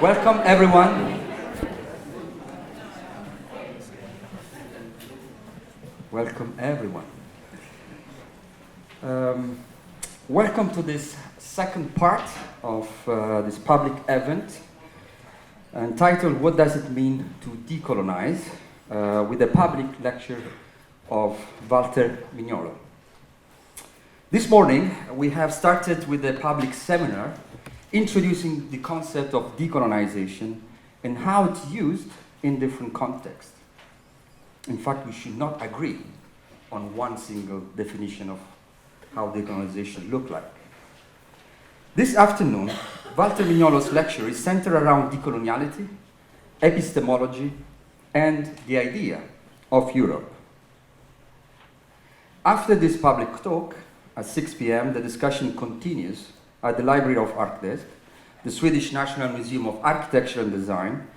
Welcome, everyone. Welcome, everyone. Welcome to this second part of this public event entitled What Does It Mean to Decolonize? With a public lecture of Walter Mignolo. This morning, we have started with a public seminar introducing the concept of decolonization and how it's used in different contexts. In fact, we should not agree on one single definition of how decolonization looks like. This afternoon, Walter Mignolo's lecture is centered around decoloniality, epistemology, and the idea of Europe. After this public talk, at 6 p.m., the discussion continues at the Library of ArchDesk, the Swedish National Museum of Architecture and Design,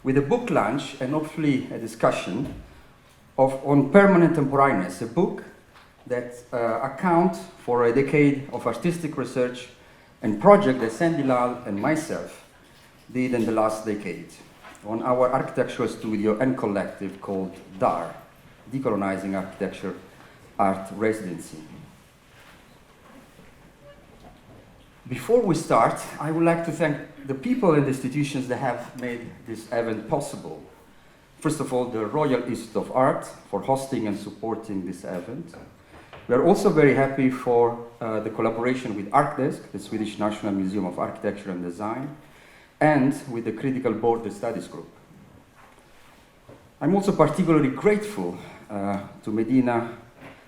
with a book launch and hopefully a discussion on permanent temporariness, a book that accounts for a decade of artistic research and project that Sandy Lal and myself did in the last decade on our architectural studio and collective called DAR, Decolonizing Architecture Art Residency. Before we start, I would like to thank the people and the institutions that have made this event possible. First of all, the Royal Institute of Art for hosting and supporting this event. We are also very happy for the collaboration with ArchDesk, the Swedish National Museum of Architecture and Design, and with the Critical Border Studies Group. I'm also particularly grateful to Medina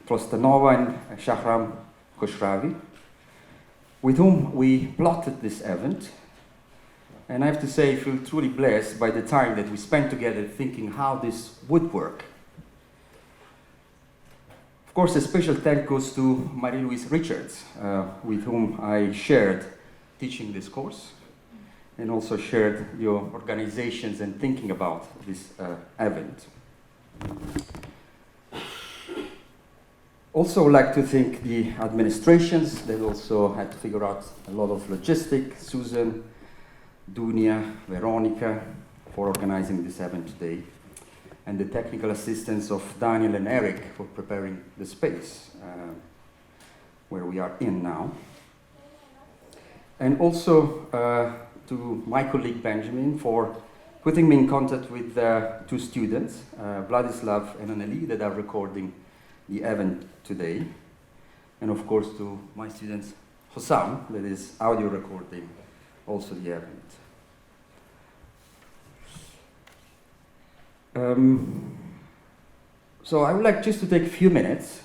Trostanova and Shahram Khoshravi, with whom we plotted this event. And I have to say, I feel truly blessed by the time that we spent together thinking how this would work. Of course, a special thank goes to Marie-Louise Richards, with whom I shared teaching this course, and also shared your organizations and thinking about this event. Also like to thank the administrations that also had to figure out a lot of logistics, Susan, Dunia, Veronica, for organizing this event today, and the technical assistance of Daniel and Eric for preparing the space where we are in now. And also to my colleague Benjamin for putting me in contact with two students, Vladislav and Anneli, that are recording the event today. And of course to my students, Hossam, that is audio recording also the event. So I would like just to take a few minutes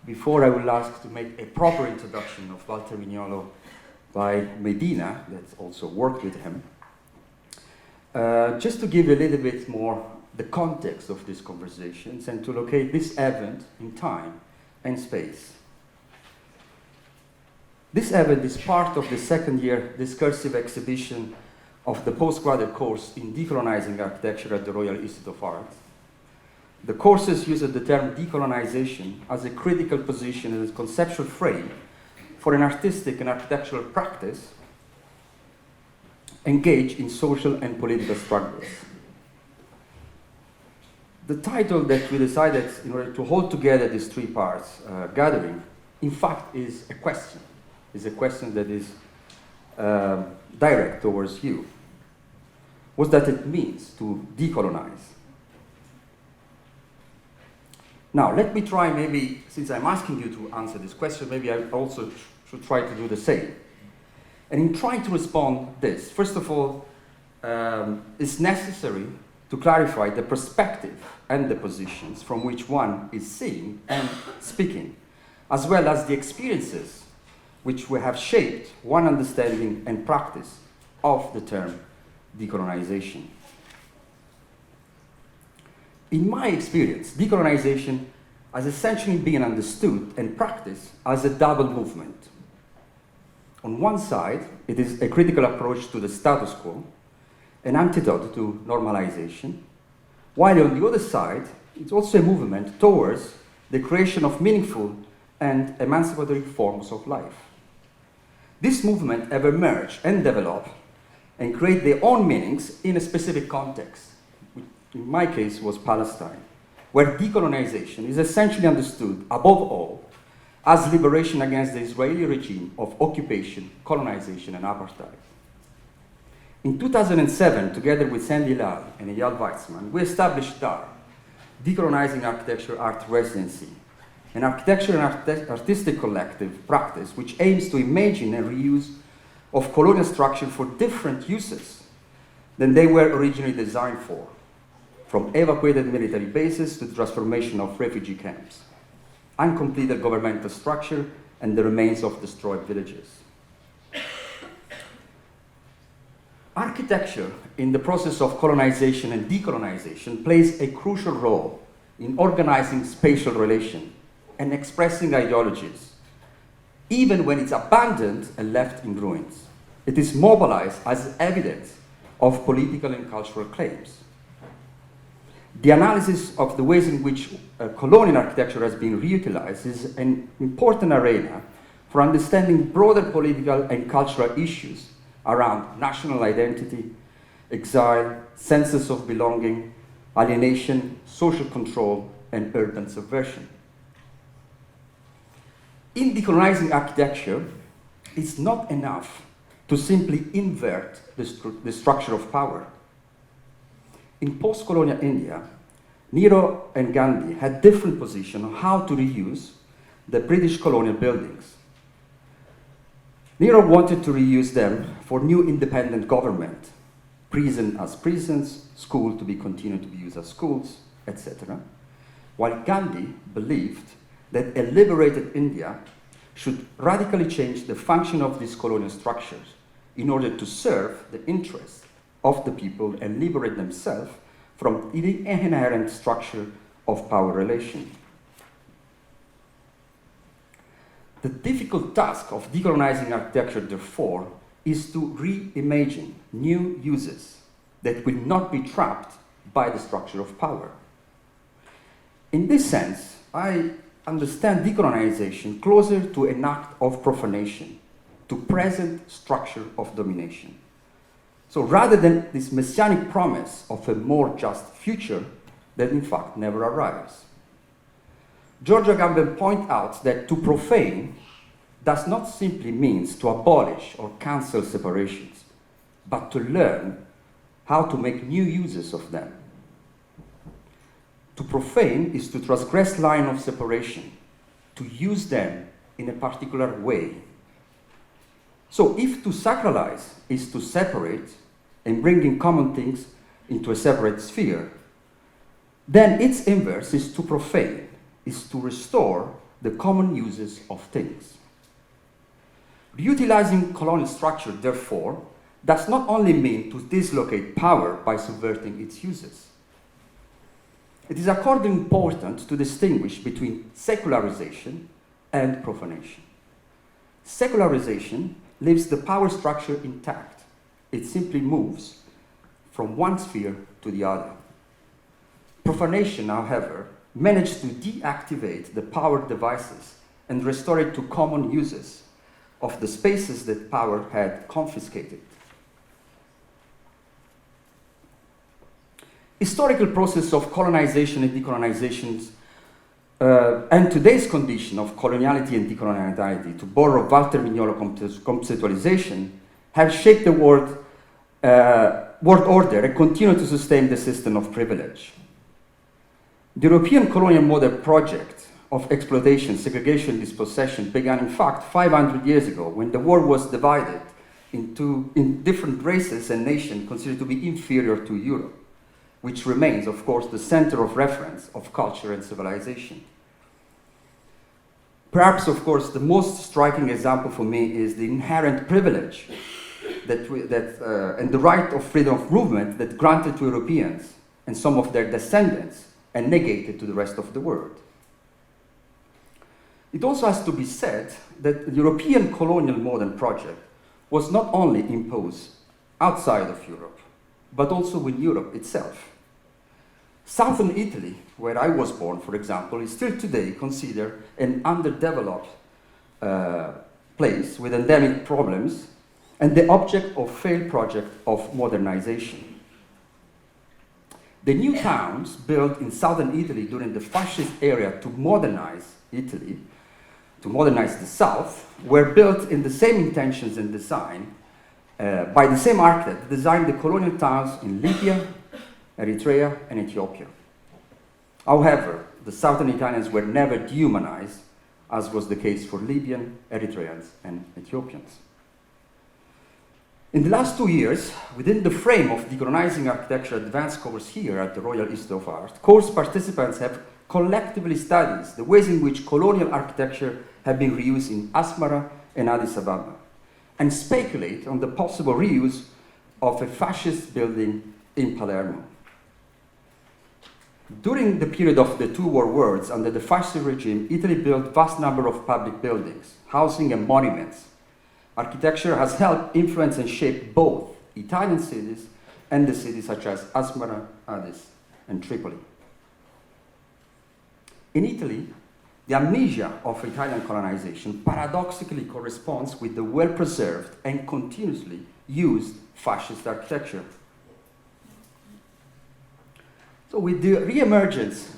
before I will ask to make a proper introduction of Walter Mignolo by Medina, that also worked with him, just to give a little bit more the context of these conversations and to locate this event in time and space. This event is part of the second year discursive exhibition of the postgraduate course in Decolonizing Architecture at the Royal Institute of Art. The courses use the term decolonization as a critical position and as a conceptual frame for an artistic and architectural practice engaged in social and political struggles. The title that we decided in order to hold together these three parts gathering, in fact, is a question. Is a question that is direct towards you. What does it mean to decolonize? Now, let me try maybe, since I'm asking you to answer this question, maybe I also should try to do the same. And in trying to respond this, first of all, it's necessary to clarify the perspective and the positions from which one is seeing and speaking, as well as the experiences which we have shaped one understanding and practice of the term decolonization. In my experience, decolonization has essentially been understood and practiced as a double movement. On one side, it is a critical approach to the status quo, an antidote to normalization, while on the other side, it's also a movement towards the creation of meaningful and emancipatory forms of life. This movement have emerged and developed and create their own meanings in a specific context, which in my case was Palestine, where decolonization is essentially understood, above all, as liberation against the Israeli regime of occupation, colonization, and apartheid. In 2007, together with Sandy Lal and Eyal Weizman, we established DAR, Decolonizing Architecture Art Residency, an architecture and artistic collective practice which aims to imagine and reuse of colonial structure for different uses than they were originally designed for, from evacuated military bases to the transformation of refugee camps, uncompleted governmental structure, and the remains of destroyed villages. Architecture, in the process of colonization and decolonization, plays a crucial role in organizing spatial relations and expressing ideologies, even when it's abandoned and left in ruins. It is mobilized as evidence of political and cultural claims. The analysis of the ways in which colonial architecture has been reutilized is an important arena for understanding broader political and cultural issues around national identity, exile, senses of belonging, alienation, social control, and urban subversion. In decolonizing architecture, it's not enough to simply invert the structure of power. In post-colonial India, Nehru and Gandhi had different positions on how to reuse the British colonial buildings. Nehru wanted to reuse them for new independent government, prison as prisons, school to be continued to be used as schools, etc. While Gandhi believed that a liberated India should radically change the function of these colonial structures in order to serve the interests of the people and liberate themselves from the inherent structure of power relation. The difficult task of decolonizing architecture, therefore, is to reimagine new uses that will not be trapped by the structure of power. In this sense, I understand decolonization closer to an act of profanation, to present structure of domination. So rather than this messianic promise of a more just future that in fact never arrives. George Agamben points out that to profane does not simply mean to abolish or cancel separations, but to learn how to make new uses of them. To profane is to transgress line of separation, to use them in a particular way. So if to sacralize is to separate and bringing common things into a separate sphere, then its inverse is to profane, is to restore the common uses of things. Reutilizing colonial structure, therefore, does not only mean to dislocate power by subverting its uses. It is accordingly important to distinguish between secularization and profanation. Secularization leaves the power structure intact. It simply moves from one sphere to the other. Profanation, however, managed to deactivate the power devices and restore it to common uses of the spaces that power had confiscated. Historical process of colonization and decolonization and today's condition of coloniality and decoloniality, to borrow Walter Mignolo conceptualization, have shaped the world order and continue to sustain the system of privilege. The European colonial model project of exploitation, segregation, dispossession began in fact 500 years ago when the world was divided in different races and nations considered to be inferior to Europe, which remains, of course, the center of reference of culture and civilization. Perhaps, of course, the most striking example for me is the inherent privilege and the right of freedom of movement that granted to Europeans and some of their descendants and negated to the rest of the world. It also has to be said that the European colonial modern project was not only imposed outside of Europe, but also with Europe itself. Southern Italy, where I was born, for example, is still today considered an underdeveloped place with endemic problems and the object of failed project of modernization. The new towns built in southern Italy during the fascist era to modernize Italy, to modernize the south, were built in the same intentions and design by the same architect that designed the colonial towns in Libya, Eritrea, and Ethiopia. However, the southern Italians were never dehumanized, as was the case for Libyan, Eritreans, and Ethiopians. In the last 2 years, within the frame of Decolonizing Architecture advanced course here at the Royal Institute of Art, course participants have collectively studied the ways in which colonial architecture have been reused in Asmara and Addis Ababa, and speculate on the possible reuse of a fascist building in Palermo. During the period of the two world wars, under the fascist regime, Italy built vast number of public buildings, housing, and monuments. Architecture has helped influence and shape both Italian cities and the cities such as Asmara, Addis, and Tripoli. In Italy, the amnesia of Italian colonization paradoxically corresponds with the well-preserved and continuously used fascist architecture. So with the re-emergence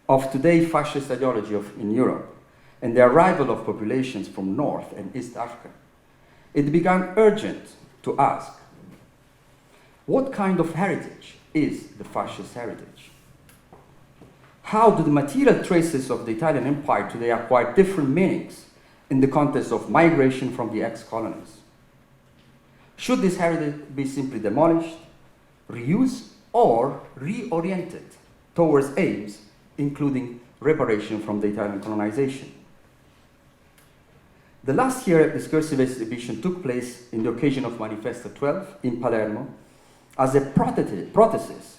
of today's fascist ideology in Europe and the arrival of populations from North and East Africa, it became urgent to ask, what kind of heritage is the fascist heritage? How do the material traces of the Italian Empire today acquire different meanings in the context of migration from the ex-colonies? Should this heritage be simply demolished, reused, or reoriented towards aims including reparation from the Italian colonization? The last year discursive exhibition took place in the occasion of Manifesto 12 in Palermo as a prothesis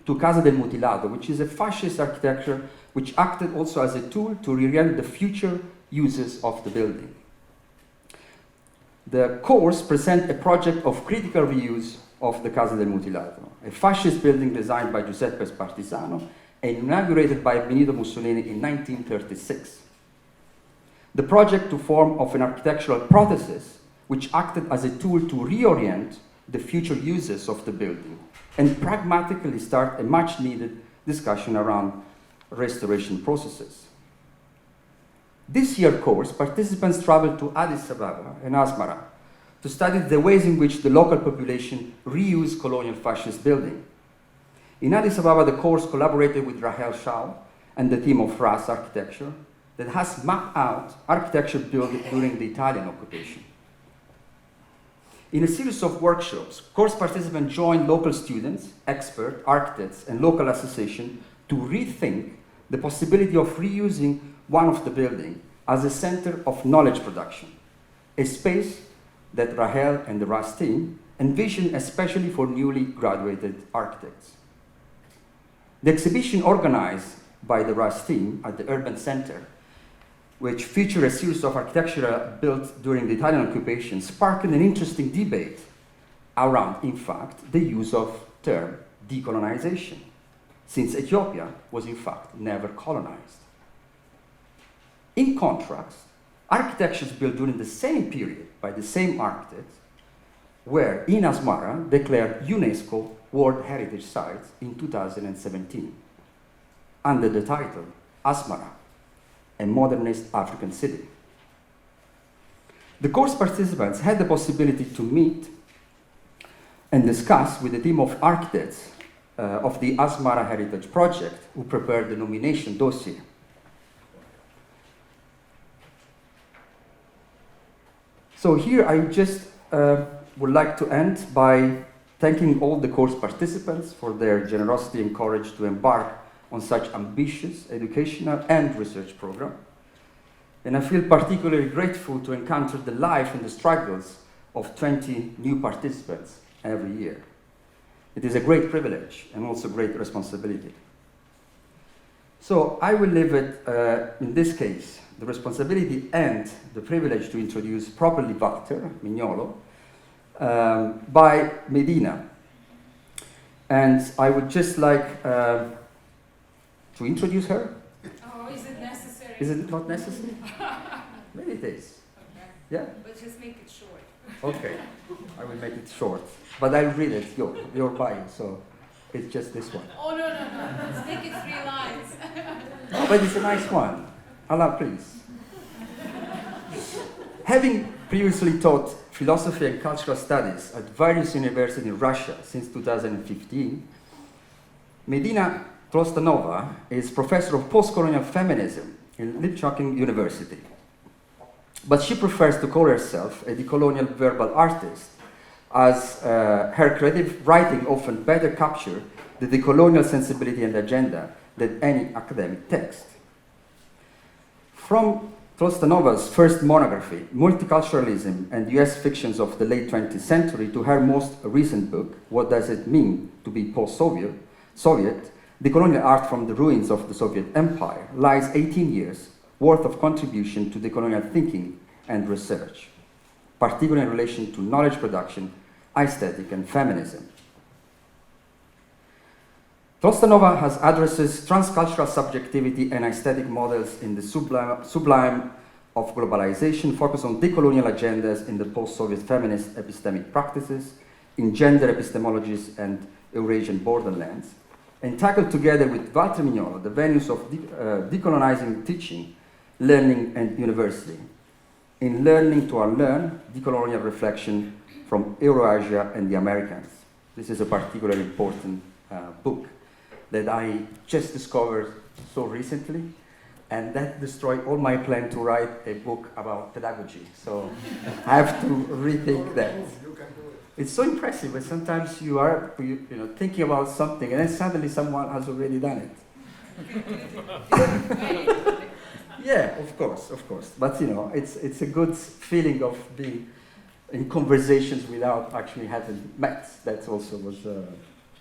to Casa del Mutilato, which is a fascist architecture which acted also as a tool to reorient the future uses of the building. The course presents a project of critical reuse of the Casa del Mutilato, a fascist building designed by Giuseppe Spartisano and inaugurated by Benito Mussolini in 1936. The project took form of an architectural prothesis which acted as a tool to reorient the future uses of the building and pragmatically start a much needed discussion around restoration processes. This year's course, participants traveled to Addis Ababa and Asmara to study the ways in which the local population reused colonial fascist building. In Addis Ababa, the course collaborated with Rahel Shaw and the team of RAS Architecture that has mapped out architecture built during the Italian occupation. In a series of workshops, course participants joined local students, experts, architects, and local associations to rethink the possibility of reusing one of the buildings as a center of knowledge production, a space that Rahel and the RAS team envisioned especially for newly graduated architects. The exhibition organized by the RAS team at the Urban Center, which featured a series of architecture built during the Italian occupation, sparked an interesting debate around, in fact, the use of term decolonization, since Ethiopia was in fact never colonized. In contrast, architectures built during the same period by the same architects were in Asmara declared UNESCO World Heritage Sites in 2017 under the title Asmara, a modernist African city. The course participants had the possibility to meet and discuss with a team of architects of the Asmara Heritage Project who prepared the nomination dossier. So here I just would like to end by thanking all the course participants for their generosity and courage to embark on such ambitious educational and research program. And I feel particularly grateful to encounter the life and the struggles of 20 new participants every year. It is a great privilege and also great responsibility. So I will leave it, in this case, the responsibility and the privilege to introduce properly Walter Mignolo by Medina. And I would just like to introduce her. Oh, is it necessary? Is it not necessary? Maybe it is. Okay. Yeah? But just make it short. Okay, I will make it short. But I'll read it, your bio, so it's just this one. Oh, no. Let's make it 3 lines. No, but it's a nice one. Allah, please. Having previously taught philosophy and cultural studies at various universities in Russia since 2015, Medina Trostanova is professor of post-colonial feminism in Linköping University. But she prefers to call herself a decolonial verbal artist, as her creative writing often better captures the decolonial sensibility and agenda than any academic text. From Trostanova's first monography, Multiculturalism and US Fictions of the Late 20th Century, to her most recent book, What Does It Mean to Be Post-Soviet, Decolonial Art from the Ruins of the Soviet Empire, lies 18 years worth of contribution to decolonial thinking and research, particularly in relation to knowledge production, aesthetic, and feminism. Trostanova has addresses transcultural subjectivity and aesthetic models in the sublime of globalization, focus on decolonial agendas in the post-Soviet feminist epistemic practices, in gender epistemologies and Eurasian borderlands, and tackled together with Walter Mignolo the venues of decolonizing teaching, learning, and university. In Learning to Unlearn, decolonial reflection from Eurasia and the Americans. This is a particularly important book that I just discovered so recently, and that destroyed all my plan to write a book about pedagogy. So I have to rethink that. It's so impressive, but sometimes you are thinking about something, and then suddenly someone has already done it. Yeah, of course. But it's a good feeling of being in conversations without actually having met. That also was,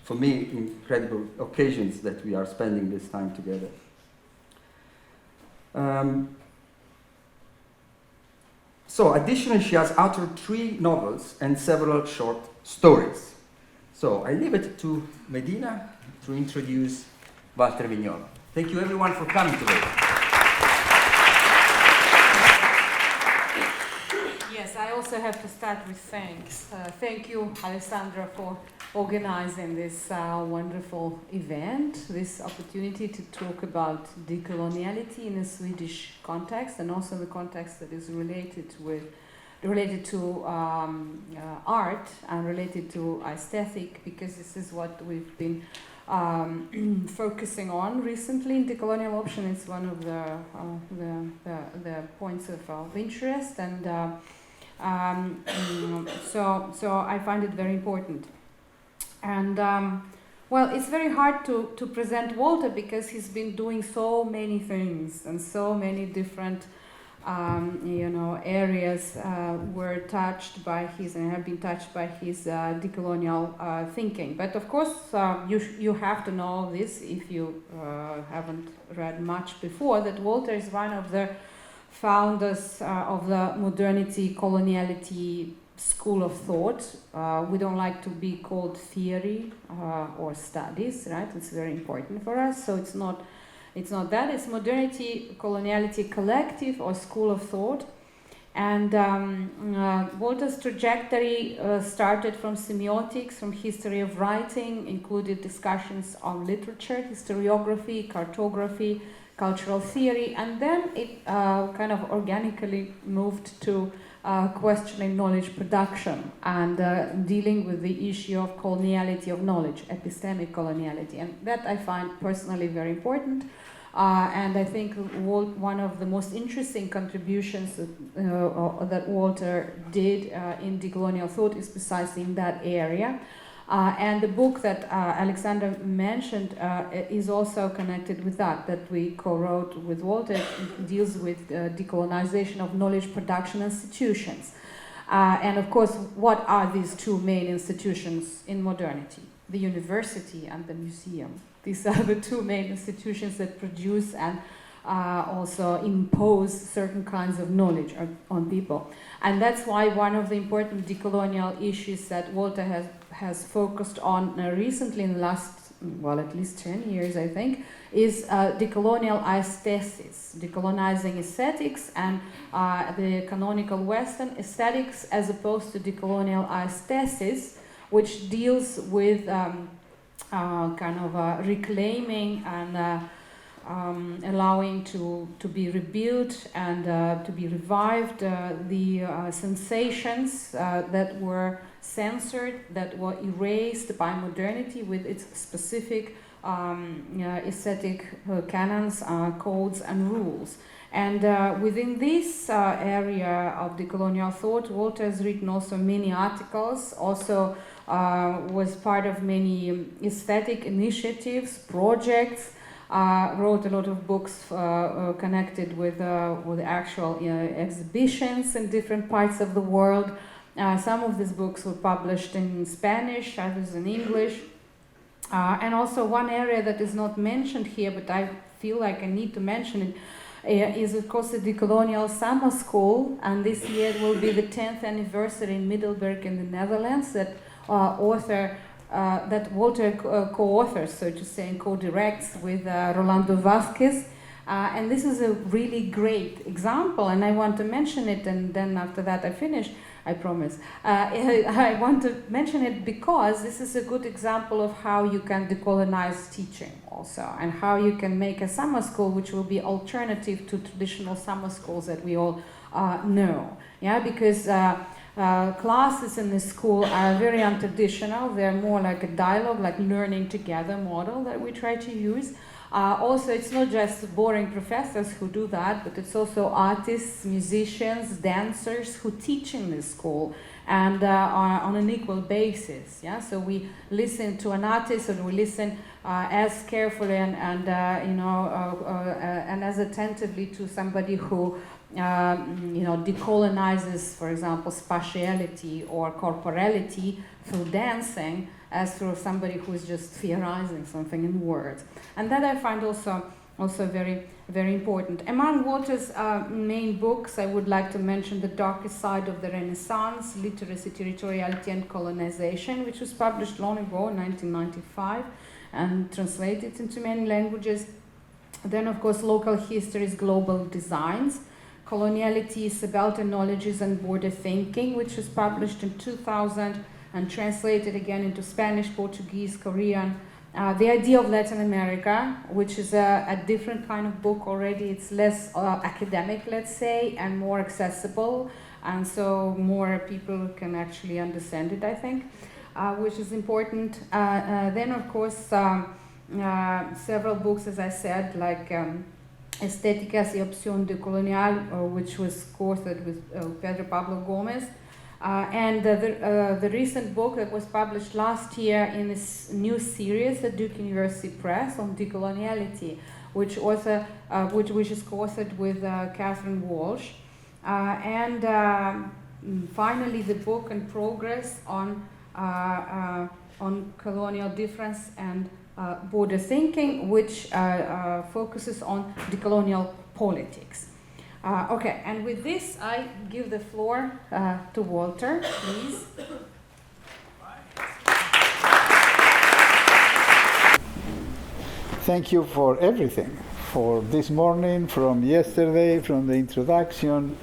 for me, incredible occasions that we are spending this time together. So, additionally, she has authored 3 novels and several short stories. So, I leave it to Medina to introduce Walter Mignolo. Thank you, everyone, for coming today. Yes, I also have to start with thanks. Thank you, Alessandra, for organizing this wonderful event, this opportunity to talk about decoloniality in a Swedish context, and also the context that is related to art and related to aesthetic, because this is what we've been focusing on recently in Decolonial Option. It's one of the points of interest, and so I find it very important. And well, it's very hard to present Walter because he's been doing so many things, and so many different areas were touched by his and have been touched by his decolonial thinking. But of course, you have to know this if you haven't read much before, that Walter is one of the founders of the modernity coloniality school of thought. We don't like to be called theory or studies, right? It's very important for us. So it's not that. It's modernity coloniality collective or school of thought. And Walter's trajectory started from semiotics, from history of writing, included discussions on literature, historiography, cartography, cultural theory, and then it kind of organically moved to questioning knowledge production and dealing with the issue of coloniality of knowledge, epistemic coloniality. And that I find personally very important. And I think one of the most interesting contributions that Walter did in decolonial thought is precisely in that area. And the book that Alexander mentioned is also connected with that we co-wrote with Walter. It deals with decolonization of knowledge production institutions. And of course, what are these 2 main institutions in modernity? The university and the museum. These are the 2 main institutions that produce and also impose certain kinds of knowledge on people. And that's why one of the important decolonial issues that Walter has focused on recently in the last well, at least 10 years, I think, is decolonial aesthetics, decolonizing aesthetics and the canonical Western aesthetics, as opposed to decolonial aesthetics, which deals with reclaiming and allowing to be rebuilt and to be revived the sensations that were censored, that were erased by modernity with its specific aesthetic canons, codes and rules. And within this area of decolonial thought, Walter has written also many articles, also was part of many aesthetic initiatives, projects, wrote a lot of books connected with actual exhibitions in different parts of the world. Some of these books were published in Spanish, others in English. And also one area that is not mentioned here, but I feel like I need to mention it, is of course the Decolonial Summer School, and this year it will be the 10th anniversary in Middelburg in the Netherlands that that Walter co-authors, so to say, and co-directs with Rolando Vázquez. And this is a really great example, and I want to mention it, and then after that I finish, I promise. I want to mention it because this is a good example of how you can decolonize teaching also, and how you can make a summer school which will be alternative to traditional summer schools that we all know. Yeah, because classes in the school are very untraditional. They're more like a dialogue, like learning together model that we try to use. Also, it's not just boring professors who do that, but it's also artists, musicians, dancers who teach in this school, and on an equal basis. Yeah, so we listen to an artist, or we listen as carefully and as attentively to somebody who decolonizes, for example, spatiality or corporality through dancing, as through somebody who is just theorizing something in words. And that I find also very, very important. Among Walter's main books, I would like to mention The Darkest Side of the Renaissance, Literacy, Territoriality and Colonization, which was published long ago, in 1995, and translated into many languages. Then, of course, Local Histories, Global Designs, Coloniality, Subaltern Knowledges and Border Thinking, which was published in 2000 and translated again into Spanish, Portuguese, Korean. The Idea of Latin America, which is a different kind of book already. It's less academic, let's say, and more accessible, and so more people can actually understand it, I think, which is important. Then, of course, several books, as I said, like Estéticas y Opción Decolonial, which was co-authored with Pedro Pablo Gomez. And the recent book that was published last year in this new series at Duke University Press on decoloniality, which is co-authored with Catherine Walsh. And finally, the book in progress on colonial difference and border thinking, which focuses on decolonial politics. Okay, and with this, I give the floor to Walter, please. Thank you for everything, for this morning, from yesterday, from the introduction,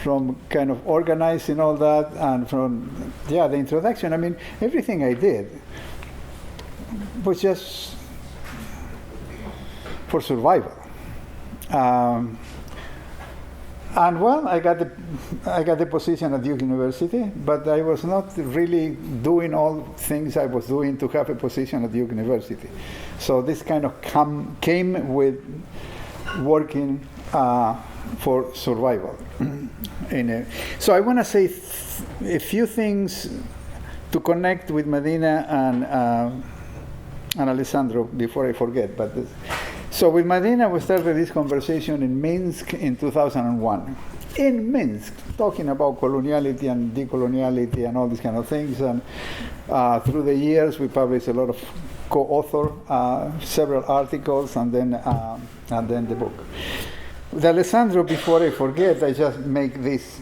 from kind of organizing all that, and from, the introduction. I mean, everything I did was just for survival. And well, I got the position at Duke University, but I was not really doing all things I was doing to have a position at Duke University. So this kind of came with working for survival. So I want to say a few things to connect with Medina and Alessandro before I forget. So with Medina, we started this conversation in Minsk in 2001. In Minsk, talking about coloniality and decoloniality and all these kind of things. And through the years, we published a lot of co-author, several articles, and then the book. With Alessandro, before I forget, I just make this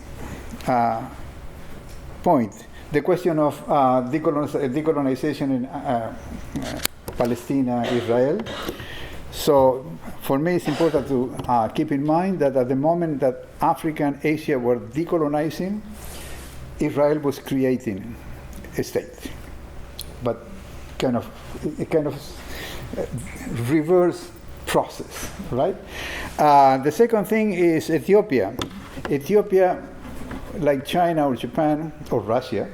point. The question of decolonization in Palestine, Israel. So for me, it's important to keep in mind that at the moment that Africa and Asia were decolonizing, Israel was creating a state, but a kind of reverse process, right? The second thing is Ethiopia. Ethiopia, like China or Japan or Russia,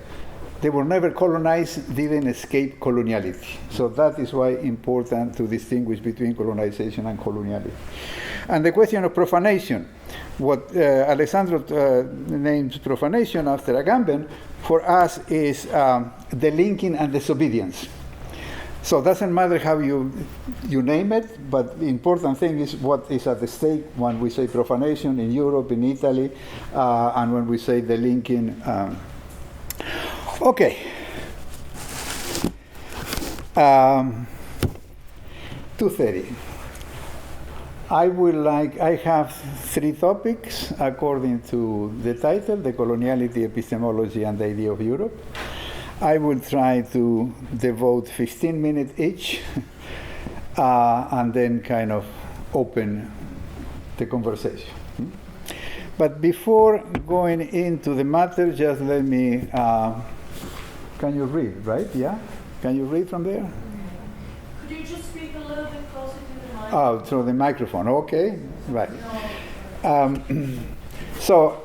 they were never colonized, didn't escape coloniality. So that is why important to distinguish between colonization and coloniality. And the question of profanation, what Alessandro names profanation after Agamben, for us is the linking and disobedience. So it doesn't matter how you name it, but the important thing is what is at the stake when we say profanation in Europe, in Italy, and when we say the linking. Okay. 2:30. I have 3 topics according to the title, the coloniality, epistemology, and the idea of Europe. I will try to devote 15 minutes each and then kind of open the conversation. But before going into the matter, just let me, can you read, right? Yeah? Can you read from there? Could you just speak a little bit closer to the mic? Oh, through the microphone, okay, right. So,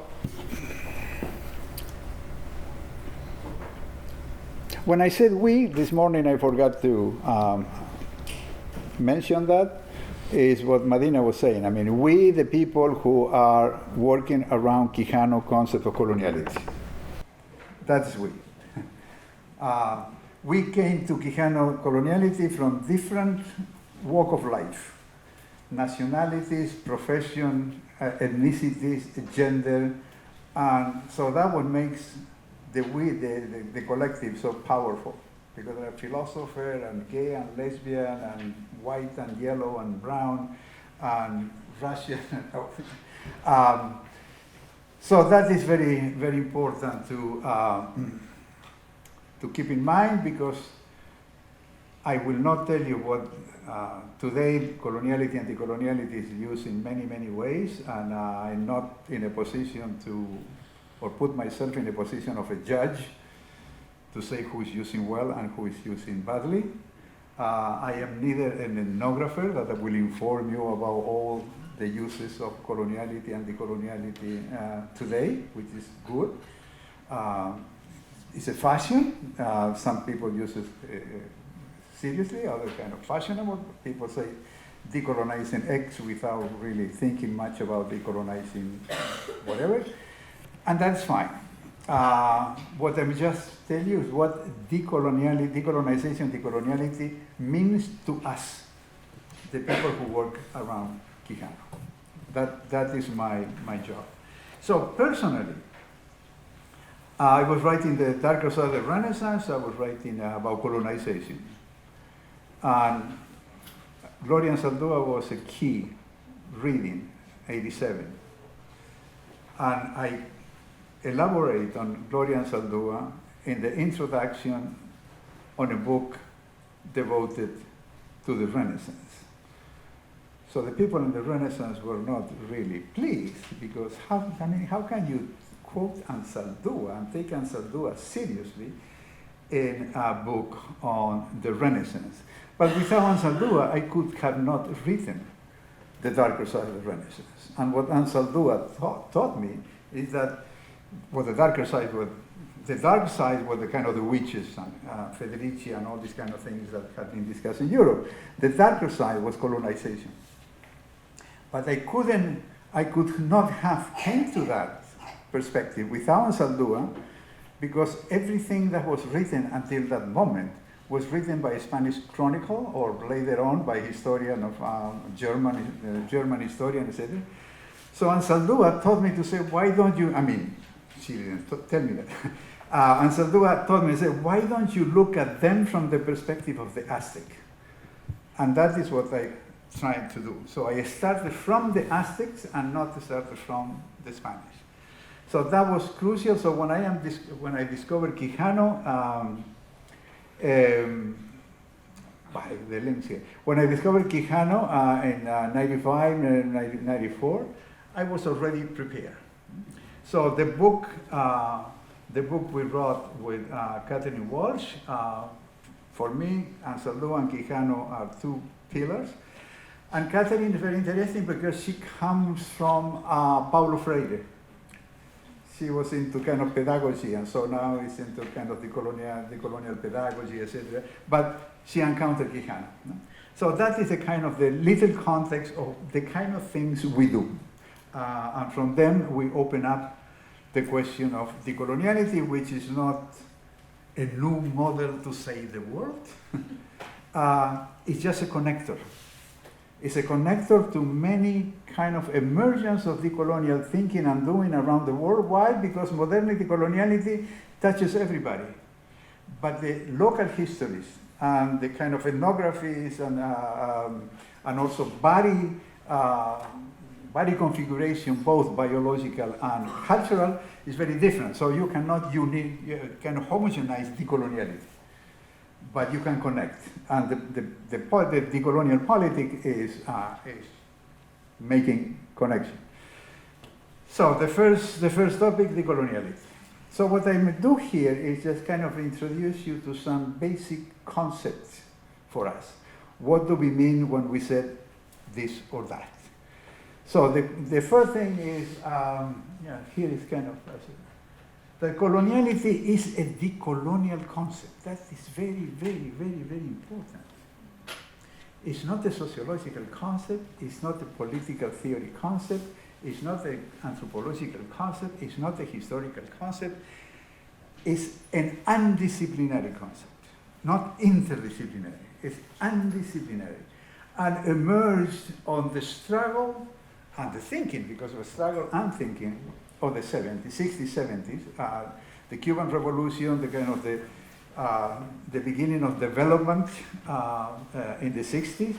when I said we, this morning I forgot to mention that, is what Medina was saying. I mean, we, the people who are working around Quijano concept of coloniality. That's we. We came to Quijano coloniality from different walk of life. Nationalities, profession, ethnicities, gender, and so that what makes the collective so powerful, because there are philosophers and gay and lesbian and white and yellow and brown and Russian. So that is very, very important to keep in mind, because I will not tell you what today coloniality and decoloniality is used in many, many ways, and I'm not in a position to, or put myself in a position of a judge to say who is using well and who is using badly. I am neither an ethnographer that will inform you about all the uses of coloniality and decoloniality today, which is good. It's a fashion. Some people use it seriously, other kind of fashionable. People say decolonizing X without really thinking much about decolonizing whatever, and that's fine. What I'm just tell you is what decolonization, decoloniality means to us, the people who work around Quijano. That is my job. So personally, I was writing The Darker Side of the Renaissance, I was writing about colonization. And Gloria Anzaldúa was a key reading, 87. And I elaborate on Gloria Anzaldúa in the introduction on a book devoted to the Renaissance. So the people in the Renaissance were not really pleased, because how can you quote Anzaldúa and take Anzaldúa seriously in a book on the Renaissance? But without Anzaldúa, I could have not written The Darker Side of the Renaissance. And what Anzaldúa taught me is that the dark side were the kind of the witches and Federici and all these kind of things that had been discussed in Europe. The darker side was colonization. But I could not have came to that perspective without Anzaldúa, because everything that was written until that moment was written by a Spanish chronicle, or later on by historian of German historian, etc. So Anzaldúa taught me to say, why don't you, she didn't tell me that. Anzaldúa taught me to say, why don't you look at them from the perspective of the Aztec? And that is what I tried to do. So I started from the Aztecs and not started from the Spanish. So that was crucial. So when I discovered Quijano, by the links here. When I discovered Quijano in 95, 94, I was already prepared. So the book we wrote with Catherine Walsh, for me, Anzaldúa and Quijano are two pillars. And Catherine is very interesting because she comes from Paulo Freire. She was into kind of pedagogy, and so now is into kind of decolonial pedagogy, etc. But she encountered Quijano. No? So that is a kind of the little context of the kind of things we do. And from them, we open up the question of decoloniality, which is not a new model to save the world. It's just a connector. It's a connector to many kind of emergence of decolonial thinking and doing around the world. Why? Because modernity, coloniality touches everybody. But the local histories and the kind of ethnographies and also body configuration, both biological and cultural, is very different. So you cannot kind of homogenize decoloniality, but you can connect. And the decolonial politic is making connection. So the first topic, decoloniality. So what I may do here is just kind of introduce you to some basic concepts for us. What do we mean when we said this or that? So the first thing is, here is kind of, that coloniality is a decolonial concept. That is very, very, very, very important. It's not a sociological concept, it's not a political theory concept, it's not an anthropological concept, it's not a historical concept, it's an undisciplinary concept, not interdisciplinary, it's undisciplinary, and emerged on the struggle and the thinking, because of the struggle and thinking of the 70s, 60s, 70s, the Cuban Revolution, the kind of the beginning of development in the 60s,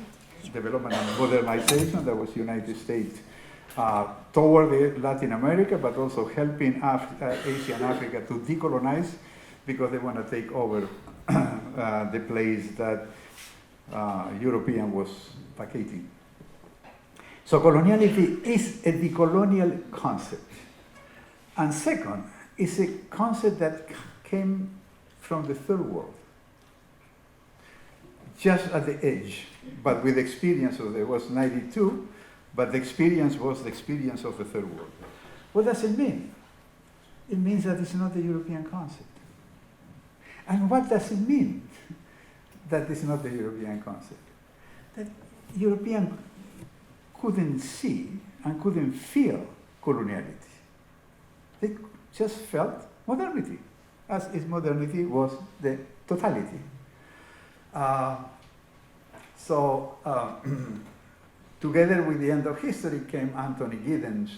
development and modernization, that was United States toward Latin America, but also helping Asia and Africa to decolonize because they want to take over the place that European was vacating. So coloniality is a decolonial concept. And second, it's a concept that came from the third world, just at the edge, but with experience of it was 92, but the experience was the experience of the third world. What does it mean? It means that it's not a European concept. And what does it mean that it's not a European concept? That European couldn't see and couldn't feel coloniality. They just felt modernity, as if modernity was the totality. Together with the end of history came Anthony Giddens'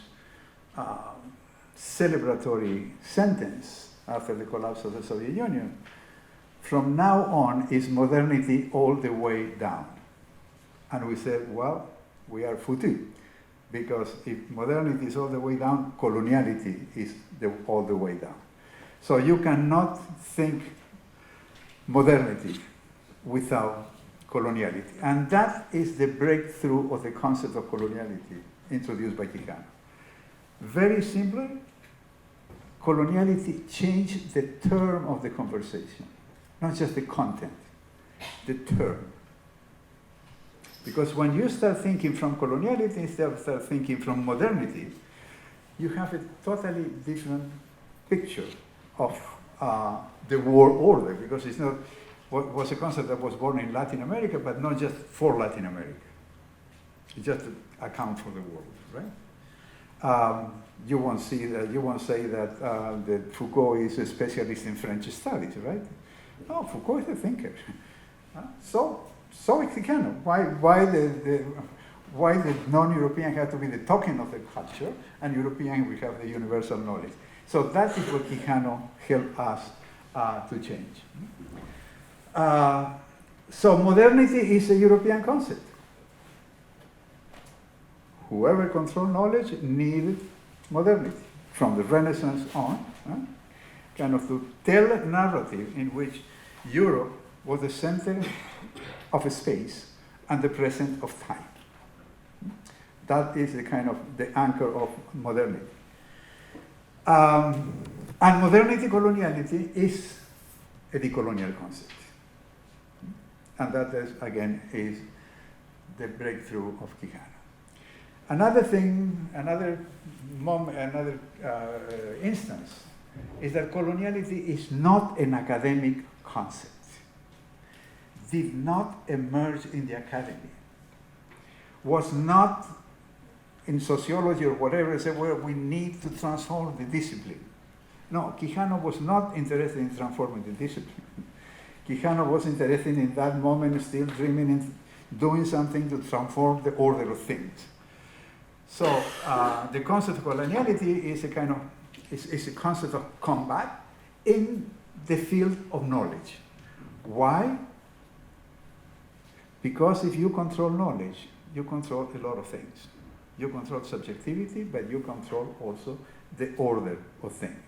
celebratory sentence after the collapse of the Soviet Union. From now on is modernity all the way down. And we said, well, we are foutu, because if modernity is all the way down, coloniality is all the way down. So you cannot think modernity without coloniality. And that is the breakthrough of the concept of coloniality introduced by Quijano. Very simply, coloniality changed the term of the conversation, not just the content, the term. Because when you start thinking from coloniality instead of start thinking from modernity, you have a totally different picture of the world order, because it's not what was a concept that was born in Latin America, but not just for Latin America. It's just to account for the world, right? You won't say that that Foucault is a specialist in French studies, right? No, Foucault is a thinker. So is Quijano. Why the non-European have to be the token of the culture, and European we have the universal knowledge. So that is what Quijano helped us to change. So modernity is a European concept. Whoever controls knowledge needed modernity from the Renaissance on, kind of to tell a narrative in which Europe was the center of space and the present of time. That is the kind of the anchor of modernity. And modernity coloniality is a decolonial concept. And that is, again, is the breakthrough of Quijano. Another thing, another instance is that coloniality is not an academic concept. Did not emerge in the academy. Was not in sociology or whatever, say, well, we need to transform the discipline. No, Quijano was not interested in transforming the discipline. Quijano was interested in that moment, still dreaming in doing something to transform the order of things. So the concept of coloniality is a kind of is a concept of combat in the field of knowledge. Why? Because if you control knowledge, you control a lot of things. You control subjectivity, but you control also the order of things.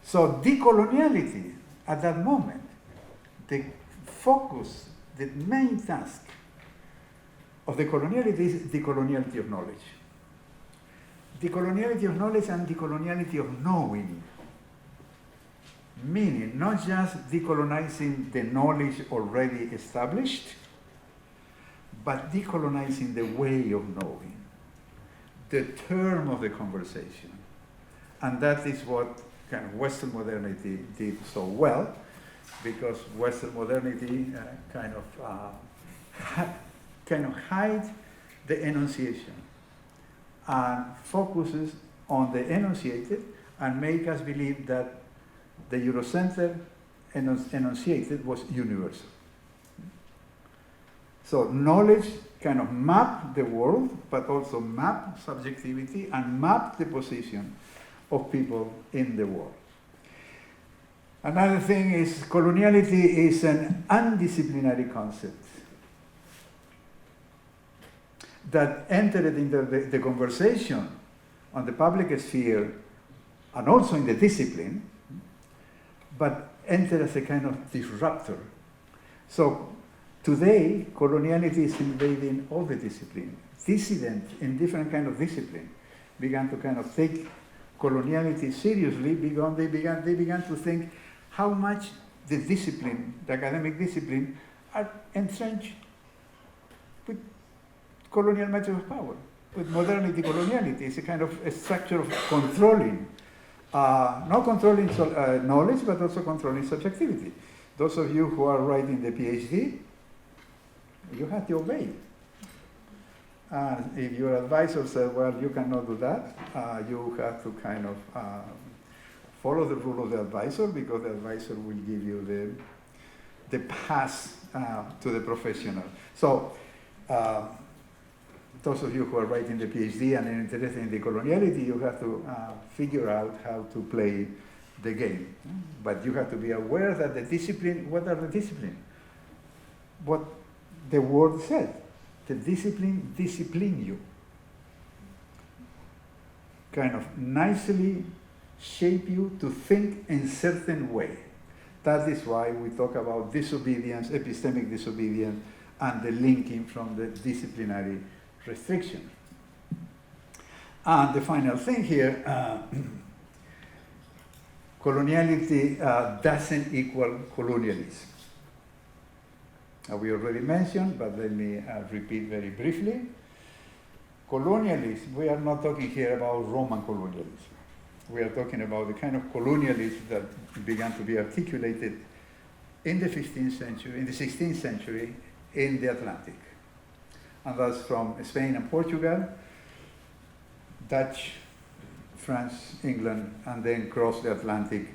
So decoloniality, at that moment, the focus, the main task of the coloniality is decoloniality of knowledge. Decoloniality of knowledge and decoloniality of knowing. Meaning, not just decolonizing the knowledge already established, but decolonizing the way of knowing, the term of the conversation. And that is what kind of Western modernity did so well, because Western modernity kind of hides the enunciation and focuses on the enunciated and make us believe that the Eurocenter enunciated was universal. So knowledge kind of map the world, but also map subjectivity and map the position of people in the world. Another thing is coloniality is an undisciplinary concept that entered into the conversation on the public sphere and also in the discipline, but entered as a kind of disruptor. So today, coloniality is invading all the discipline. Dissidents in different kind of discipline began to kind of take coloniality seriously because they began to think how much the discipline, the academic discipline, are entrenched with colonial methods of power, with modernity coloniality. It's a kind of a structure of controlling, not controlling knowledge, but also controlling subjectivity. Those of you who are writing the PhD, you have to obey. If your advisor said, well, you cannot do that, you have to kind of follow the rule of the advisor, because the advisor will give you the pass to the professional. So those of you who are writing the PhD and are interested in decoloniality, you have to figure out how to play the game. But you have to be aware that the discipline, what are the disciplines? What the word said, the discipline you. Kind of nicely shape you to think in certain way. That is why we talk about disobedience, epistemic disobedience, and the linking from the disciplinary restriction. And the final thing here, coloniality doesn't equal colonialism. We already mentioned, but let me repeat very briefly. Colonialism, we are not talking here about Roman colonialism. We are talking about the kind of colonialism that began to be articulated in the 15th century, in the 16th century, in the Atlantic. And that's from Spain and Portugal, Dutch, France, England, and then cross the Atlantic,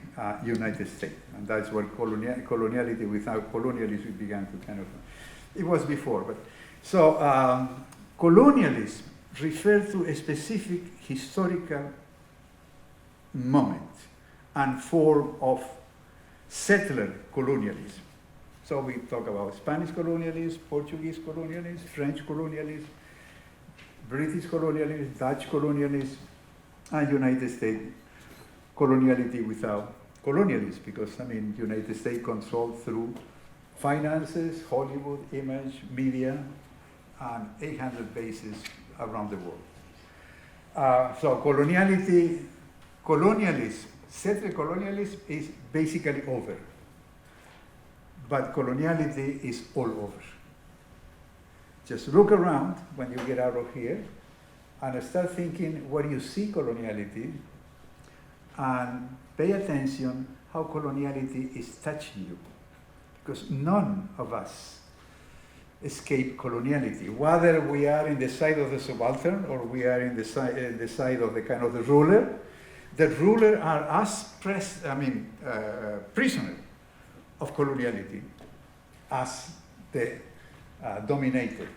United States. And that's where coloniality without colonialism began to kind of, it was before. But so colonialism refers to a specific historical moment and form of settler colonialism. So we talk about Spanish colonialism, Portuguese colonialism, French colonialism, British colonialism, Dutch colonialism, and United States coloniality without colonialism, because I mean United States controlled through finances, Hollywood, image, media, and 800 bases around the world. So colonialism, settler colonialism is basically over. But coloniality is all over. Just look around when you get out of here and start thinking where you see coloniality, and pay attention how coloniality is touching you. Because none of us escape coloniality. Whether we are in the side of the subaltern or we are in the side of the kind of the ruler are us prisoner of coloniality as the dominator.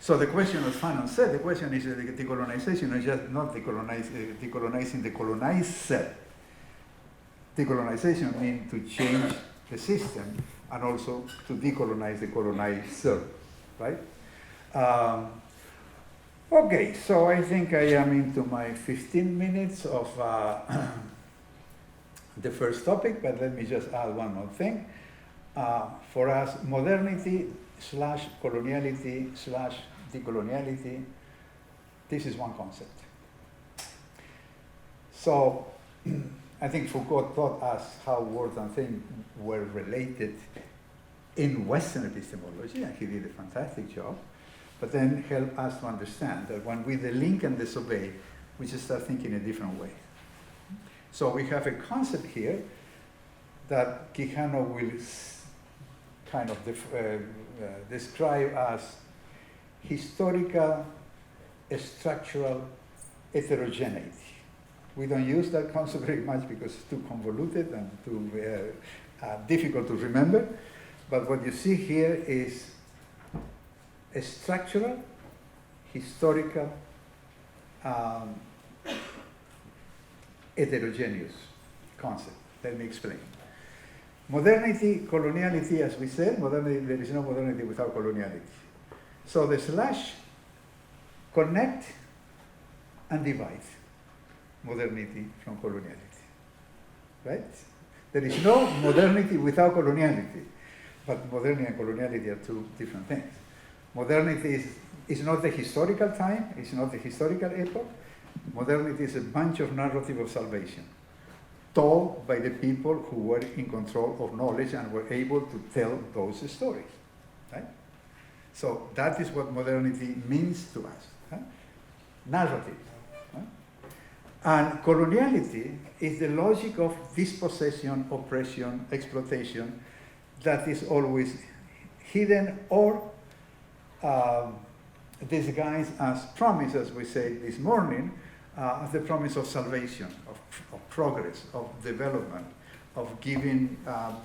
So the question, as Fanon said, the question is decolonization is just not decolonizing the colonizer. Decolonization means to change the system and also to decolonize the colonizer, right? Okay, so I think I am into my 15 minutes of the first topic, but let me just add one more thing. For us, modernity / coloniality / decoloniality, this is one concept. So I think Foucault taught us how word and thing were related in Western epistemology, and he did a fantastic job, but then helped us to understand that when we link and disobey, we just start thinking a different way. So we have a concept here that Quijano will kind of describe as historical structural heterogeneity. We don't use that concept very much because it's too convoluted and too difficult to remember. But what you see here is a structural, historical, heterogeneous concept. Let me explain. Modernity, coloniality, as we said, modernity, there is no modernity without coloniality. So the slash connect and divide modernity from coloniality, right? There is no modernity without coloniality, but modernity and coloniality are two different things. Modernity is not the historical time, it's not the historical epoch. Modernity is a bunch of narrative of salvation, told by the people who were in control of knowledge and were able to tell those stories, right? So that is what modernity means to us, huh? Narrative. Huh? And coloniality is the logic of dispossession, oppression, exploitation that is always hidden or disguised as promise, as we said this morning, as the promise of salvation, of progress, of development, of giving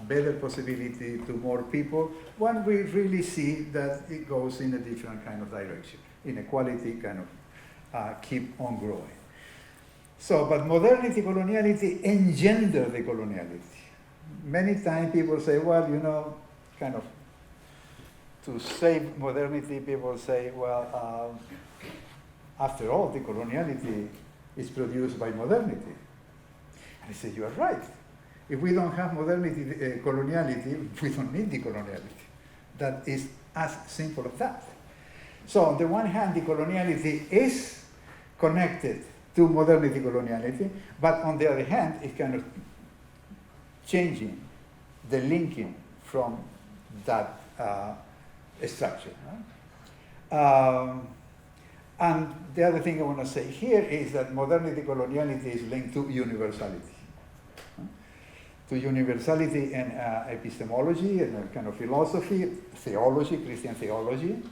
better possibility to more people, when we really see that it goes in a different kind of direction. Inequality kind of keep on growing. So, but modernity, coloniality engender the coloniality. Many times people say, well, you know, kind of, to save modernity, people say, well, after all, the coloniality is produced by modernity. And I say, you are right. If we don't have modernity, coloniality, we don't need decoloniality. That is as simple as that. So on the one hand, decoloniality is connected to modernity, coloniality, but on the other hand, it's kind of changing the linking from that structure. Huh? And the other thing I want to say here is that modernity, coloniality is linked to universality. To universality in epistemology and a kind of philosophy, theology, Christian theology,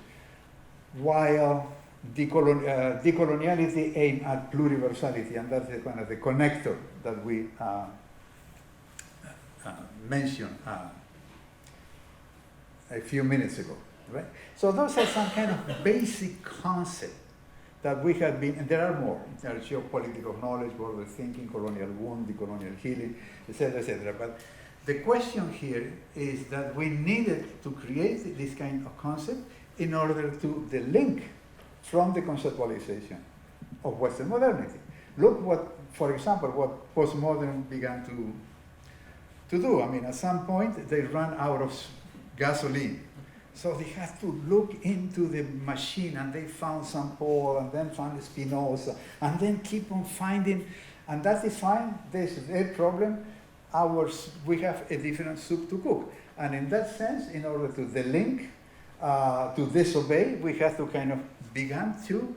while decoloniality aims at pluriversality, and that's the kind of the connector that we mentioned a few minutes ago, right? So those are some kind of basic concepts that we have been, and there are more. There are geopolitical knowledge, global thinking, colonial wound, decolonial healing, etc., etc. But the question here is that we needed to create this kind of concept in order to the link from the conceptualization of Western modernity. Look what, for example, what postmodern began to do. I mean, at some point, they ran out of gasoline. So they had to look into the machine, and they found St. Paul, and then found Spinoza, and then keep on finding, and that is fine. There's their problem. Ours, we have a different soup to cook. And in that sense, in order to delink, to disobey, we have to kind of begin to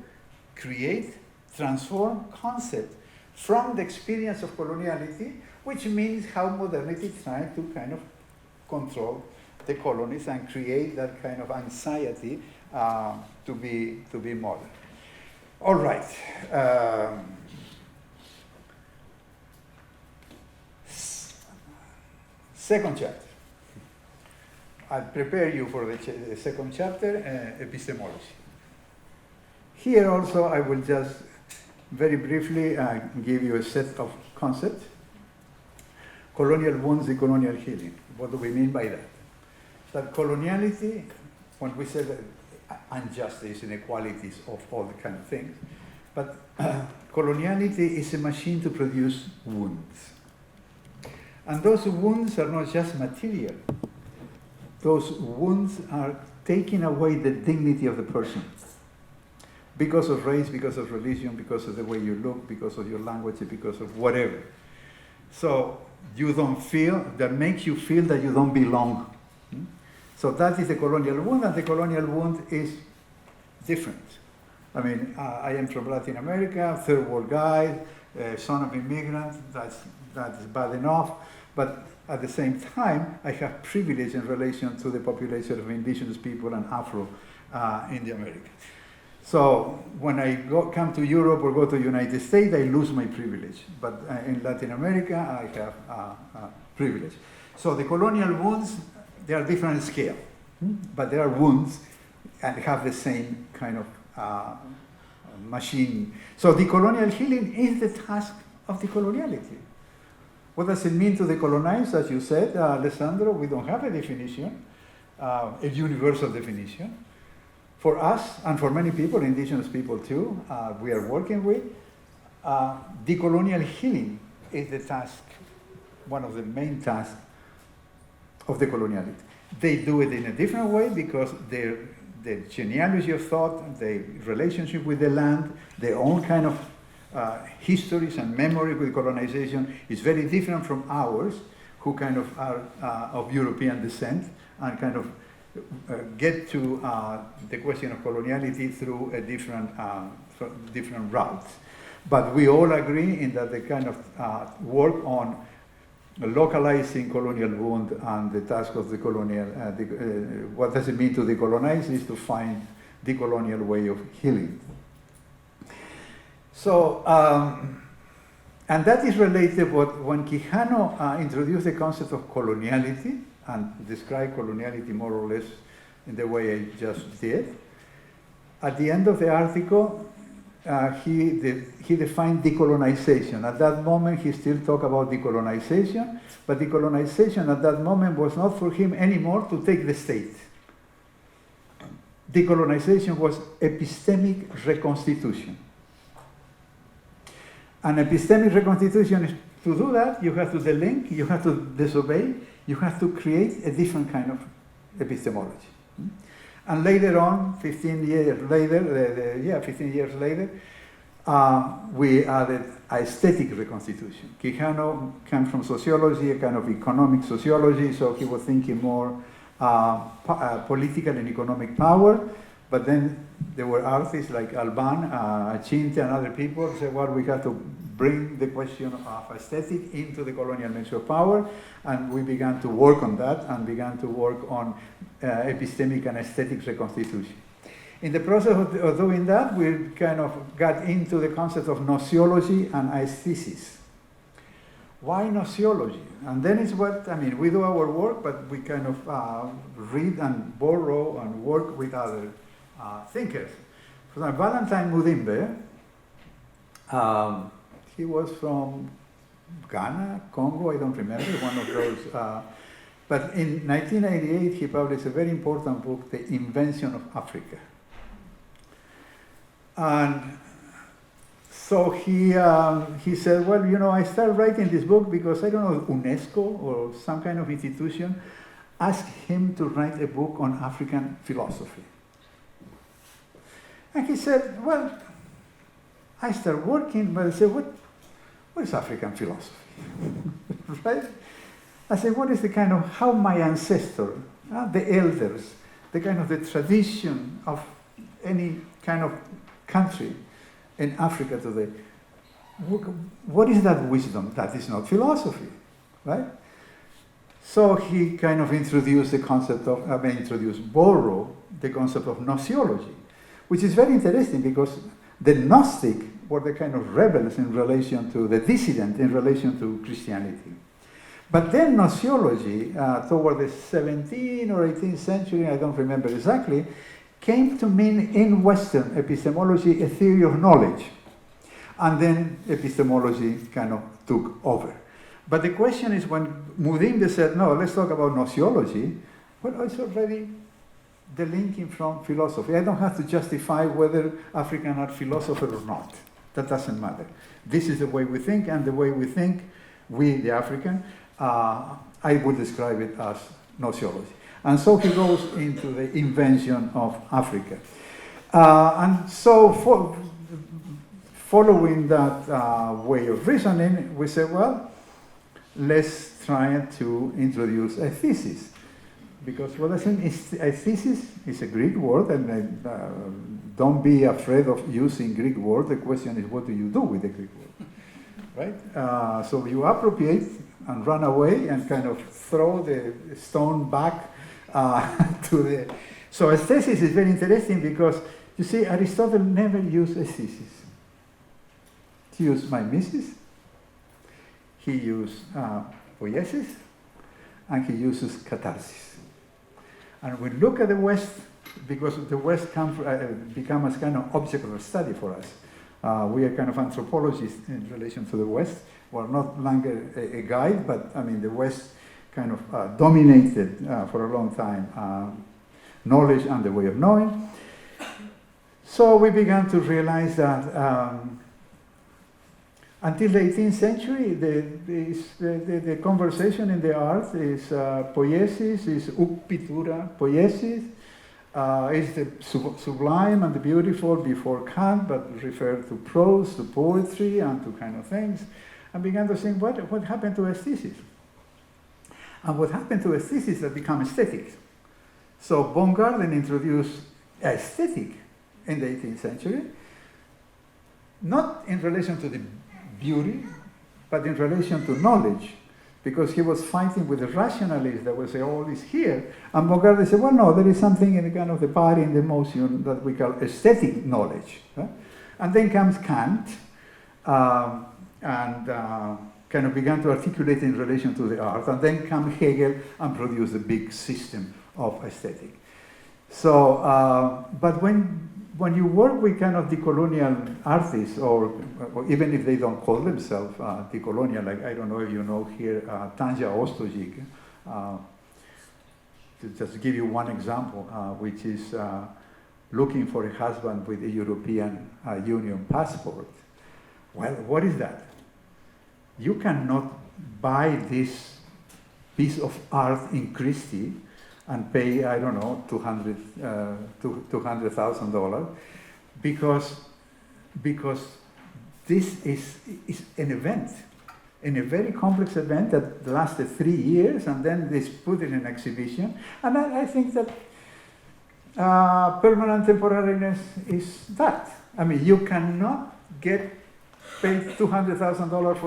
create, transform concept from the experience of coloniality, which means how modernity is trying to kind of control the colonies and create that kind of anxiety to be modern. All right. Second chapter. I'll prepare you for the second chapter, epistemology. Here also I will just very briefly give you a set of concepts. Colonial wounds, decolonial healing. What do we mean by that? That coloniality, when we say that injustice, inequalities of all the kind of things, but coloniality is a machine to produce wounds. And those wounds are not just material. Those wounds are taking away the dignity of the person. Because of race, because of religion, because of the way you look, because of your language, because of whatever. So you don't feel, that makes you feel that you don't belong. So that is the colonial wound, and the colonial wound is different. I mean, I am from Latin America, third world guy, son of immigrant, that's bad enough. But at the same time, I have privilege in relation to the population of indigenous people and Afro in the Americas. So when I come to Europe or go to the United States, I lose my privilege. But in Latin America, I have privilege. So the colonial wounds, they are different scale, but they are wounds and have the same kind of machine. So decolonial healing is the task of decoloniality. What does it mean to decolonize? As you said, Alessandro, we don't have a definition, a universal definition. For us, and for many people, indigenous people too, we are working with, decolonial healing is the task, one of the main tasks of decoloniality. They do it in a different way because their genealogy of thought, their relationship with the land, their own kind of histories and memory with colonization is very different from ours, who kind of are of European descent and kind of get to the question of coloniality through a different routes. But we all agree in that the kind of work on localizing colonial wound and the task of the colonial, what does it mean to decolonize is to find the colonial way of healing. So, and that is related when Quijano introduced the concept of coloniality and described coloniality more or less in the way I just did. At the end of the article, he defined decolonization. At that moment, he still talked about decolonization, but decolonization at that moment was not for him anymore to take the state. Decolonization was epistemic reconstitution. And epistemic reconstitution is, to do that, you have to delink, you have to disobey, you have to create a different kind of epistemology. And later on, 15 years later, we added aesthetic reconstitution. Quijano came from sociology, a kind of economic sociology, so he was thinking more political and economic power. But then there were artists like Alban, Achinte, and other people who said, well, we have to bring the question of aesthetic into the colonial measure of power, and we began to work on that and began to work on epistemic and aesthetic reconstitution. In the process of doing that, we kind of got into the concept of nociology and aesthesis. Why nociology? And then it's what, I mean, we do our work, but we kind of read and borrow and work with other thinkers. For example, Valentine Mudimbe, he was from Ghana, Congo, I don't remember, one of those. But in 1988, he published a very important book, The Invention of Africa. And So he said, well, I started writing this book because, I don't know, UNESCO or some kind of institution asked him to write a book on African philosophy. And he said, well, I started working, but I said, what is African philosophy? Right? I said, what is the kind of, how my ancestors, the elders, the kind of the tradition of any kind of country in Africa today, what is that wisdom? That is not philosophy, right? So he kind of introduced the concept of, borrowed the concept of gnoseology, which is very interesting because the Gnostic were the kind of rebels in relation to the dissident in relation to Christianity. But then gnoseology, toward the 17th or 18th century, I don't remember exactly, came to mean in Western epistemology a theory of knowledge. And then epistemology kind of took over. But the question is, when Mudimbe said, no, let's talk about gnoseology, well, it's already the linking from philosophy. I don't have to justify whether Africans are philosophers or not. That doesn't matter. This is the way we think, and the way we think, we, the African, I would describe it as gnoseology. And so he goes into the invention of Africa. And so following that way of reasoning, we say, well, let's try to introduce a thesis. Because what I think is a thesis is a Greek word, and don't be afraid of using Greek word. The question is, what do you do with the Greek word? Right? So you appropriate and run away and kind of throw the stone back to the... So a thesis is very interesting because, you see, Aristotle never used a thesis. He used mimesis, he used poiesis, and he uses catharsis. And we look at the West, because the West become as kind of object of study for us. We are kind of anthropologists in relation to the West. We're not longer a guide, but I mean the West kind of dominated for a long time knowledge and the way of knowing. So we began to realize that until the 18th century, the conversation in the art is poiesis, is ucpitura poiesis, is the sublime and the beautiful before Kant, but referred to prose, to poetry, and to kind of things, and began to think, what happened to aesthesis? And what happened to aesthesis that become aesthetics? So Baumgarten introduced aesthetic in the 18th century, not in relation to the beauty, but in relation to knowledge, because he was fighting with the rationalists that would say, all is here. And Baumgarten said, well, no, there is something in the kind of the body and the emotion that we call aesthetic knowledge. Right? And then comes Kant, and kind of began to articulate in relation to the art. And then comes Hegel and produced the big system of aesthetic. So, but when you work with kind of decolonial artists, or even if they don't call themselves decolonial, like I don't know if you know here, Tanja Ostojic, to just give you one example, which is looking for a husband with a European Union passport. Well, what is that? You cannot buy this piece of art in Christie and pay, I don't know, $200,000 because this is an event, and a very complex event that lasted 3 years, and then they put it in an exhibition. And I think that permanent temporariness is that. I mean, you cannot get paid $200,000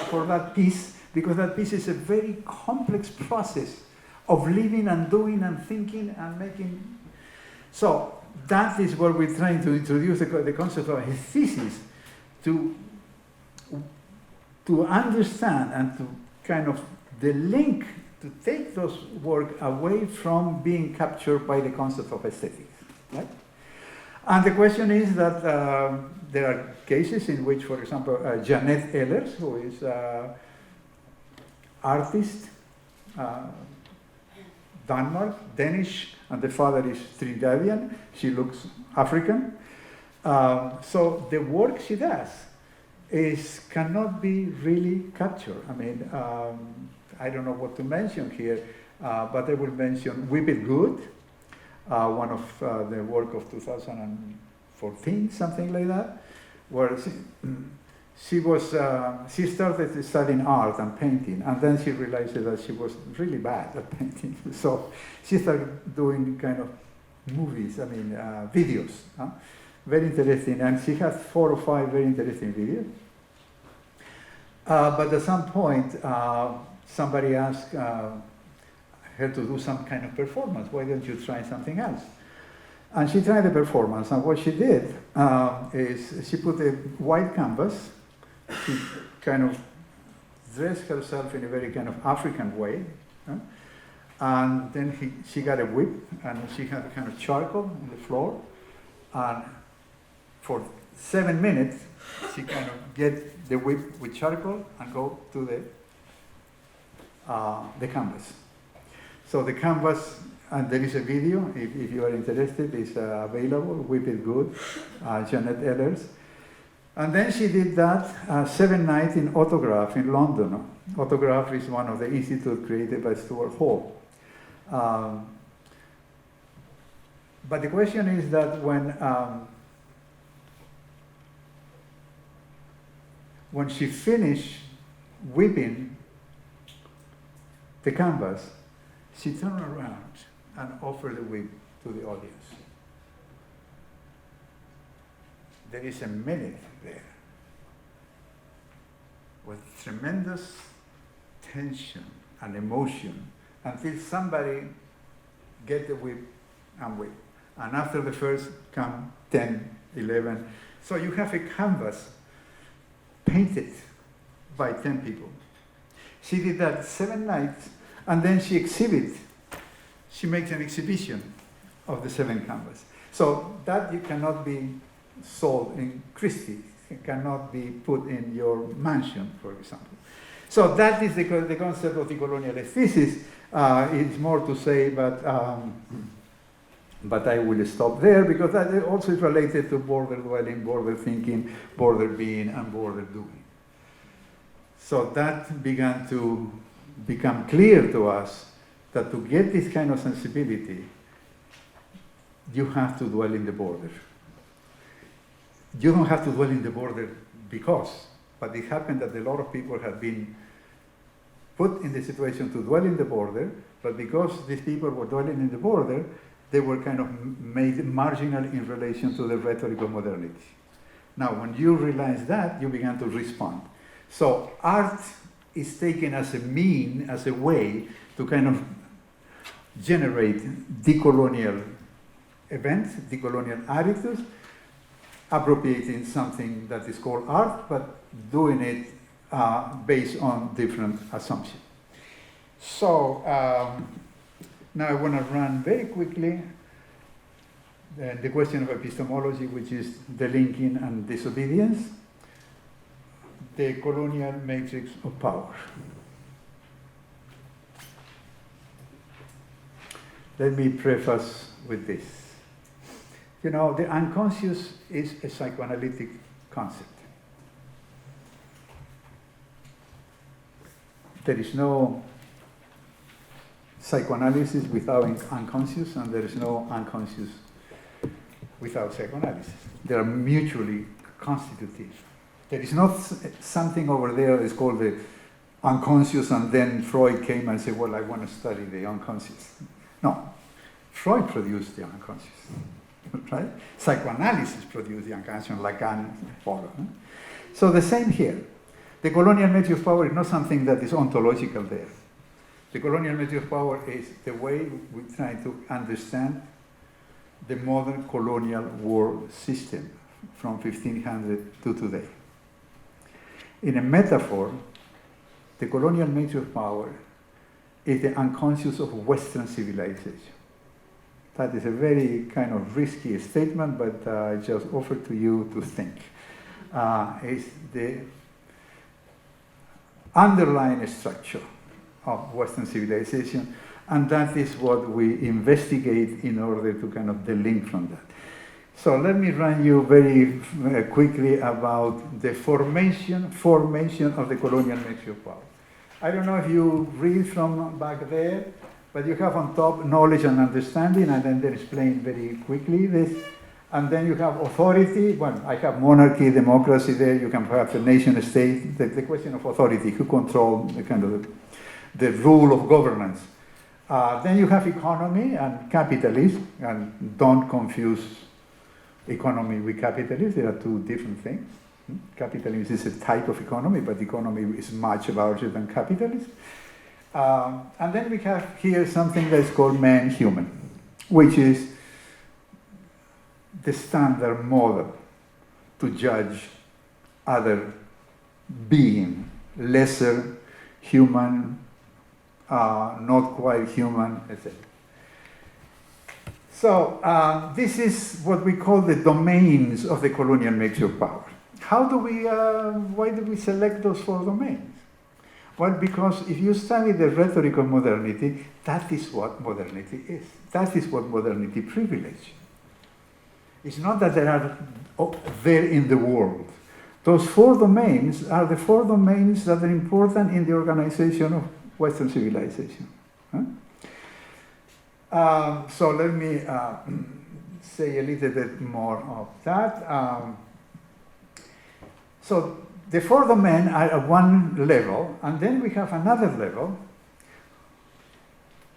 for that piece, because that piece is a very complex process of living and doing and thinking and making. So that is what we're trying to introduce, the concept of a thesis, to understand and to kind of the link, to take those work away from being captured by the concept of aesthetics. Right? And the question is that there are cases in which, for example, Jeanette Ehlers, who is artist, Denmark, Danish, and the father is Trinidadian. She looks African. So the work she does cannot be really captured. I mean, I don't know what to mention here, but I will mention Whip It Good, one of the work of 2014, something like that, where she started studying art and painting, and then she realized that she was really bad at painting. So she started doing kind of movies, videos. Very interesting, and she has 4 or 5 very interesting videos. But at some point, somebody asked her to do some kind of performance. Why don't you try something else? And she tried the performance, and what she did is she put a white canvas. She kind of dressed herself in a very kind of African way. And then she got a whip, and she had kind of charcoal on the floor. And for 7 minutes, she kind of get the whip with charcoal and go to the canvas. So the canvas, and there is a video, if you are interested, is available, Whip It Good, Janet Ehlers. And then she did that 7 nights in Autograph in London. Autograph is one of the institutes created by Stuart Hall. But the question is that when she finished whipping the canvas, she turned around and offered the whip to the audience. There is a minute there with tremendous tension and emotion until somebody get the whip and whip. And after the first come 10, 11. So you have a canvas painted by 10 people. She did that 7 nights, and then she makes an exhibition of the 7 canvas. So that you cannot be sold in Christie. It cannot be put in your mansion, for example. So that is the concept of decolonial aesthetics. It's more to say, but I will stop there because that also is related to border dwelling, border thinking, border being, and border doing. So that began to become clear to us that to get this kind of sensibility, you have to dwell in the border. You don't have to dwell in the border but it happened that a lot of people have been put in the situation to dwell in the border, but because these people were dwelling in the border, they were kind of made marginal in relation to the rhetoric of modernity. Now, when you realize that, you began to respond. So art is taken as a way to kind of generate decolonial events, decolonial attitudes, appropriating something that is called art, but doing it based on different assumptions. So now I want to run very quickly the question of epistemology, which is the linking and disobedience, the colonial matrix of power. Let me preface with this. You know, the unconscious is a psychoanalytic concept. There is no psychoanalysis without unconscious, and there is no unconscious without psychoanalysis. They are mutually constitutive. There is not something over there that is called the unconscious, and then Freud came and said, well, I want to study the unconscious. No, Freud produced the unconscious. Right? Psychoanalysis produced the unconscious, Lacan followed. So the same here. The colonial matrix of power is not something that is ontological there. The colonial matrix of power is the way we try to understand the modern colonial world system from 1500 to today. In a metaphor, the colonial matrix of power is the unconscious of Western civilization. That is a very kind of risky statement, but I just offer to you to think. It's the underlying structure of Western civilization, and that is what we investigate in order to kind of delink from that. So let me run you very quickly about the formation of the colonial mixture of power. I don't know if you read from back there, but you have on top knowledge and understanding, and then they explain very quickly this. And then you have authority. Well, I have monarchy, democracy there. You can have the nation state. The question of authority, who control the kind of the rule of governance. Then you have economy and capitalism, and don't confuse economy with capitalism. They are two different things. Capitalism is a type of economy, but economy is much larger than capitalism. And then we have here something that's called man-human, which is the standard model to judge other being, lesser, human, not quite human, etc. So this is what we call the domains of the colonial mixture of power. How do we, why do we select those 4 domains? Well, because if you study the rhetoric of modernity, that is what modernity is. That is what modernity privileges. It's not that they are there in the world. Those 4 domains are the 4 domains that are important in the organization of Western civilization. So let me say a little bit more of that. So the 4 domains are at one level, and then we have another level,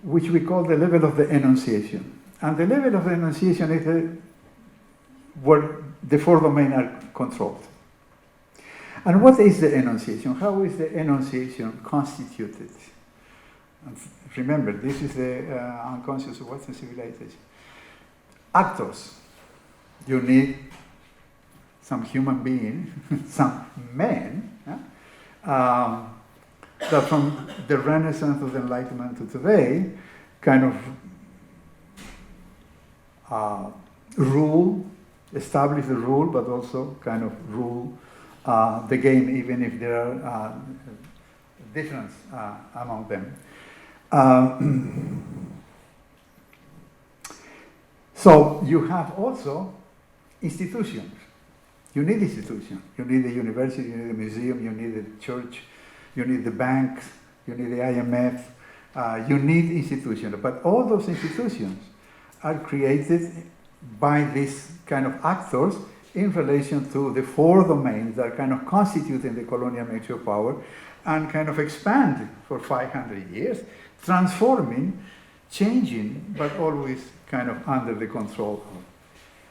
which we call the level of the enunciation. And the level of the enunciation is where the 4 domains are controlled. And what is the enunciation? How is the enunciation constituted? And remember, this is the unconscious of Western civilization. Actors. You need some human being, some men, that from the Renaissance to the Enlightenment to today kind of establish the rule, but also kind of rule the game, even if there are differences among them. So you have also institutions. You need institutions. You need the university, you need the museum, you need the church, you need the banks, you need the IMF. You need institutions. But all those institutions are created by these kind of actors in relation to the 4 domains that are kind of constituting the colonial mixture of power and kind of expand for 500 years, transforming, changing, but always kind of under the control of.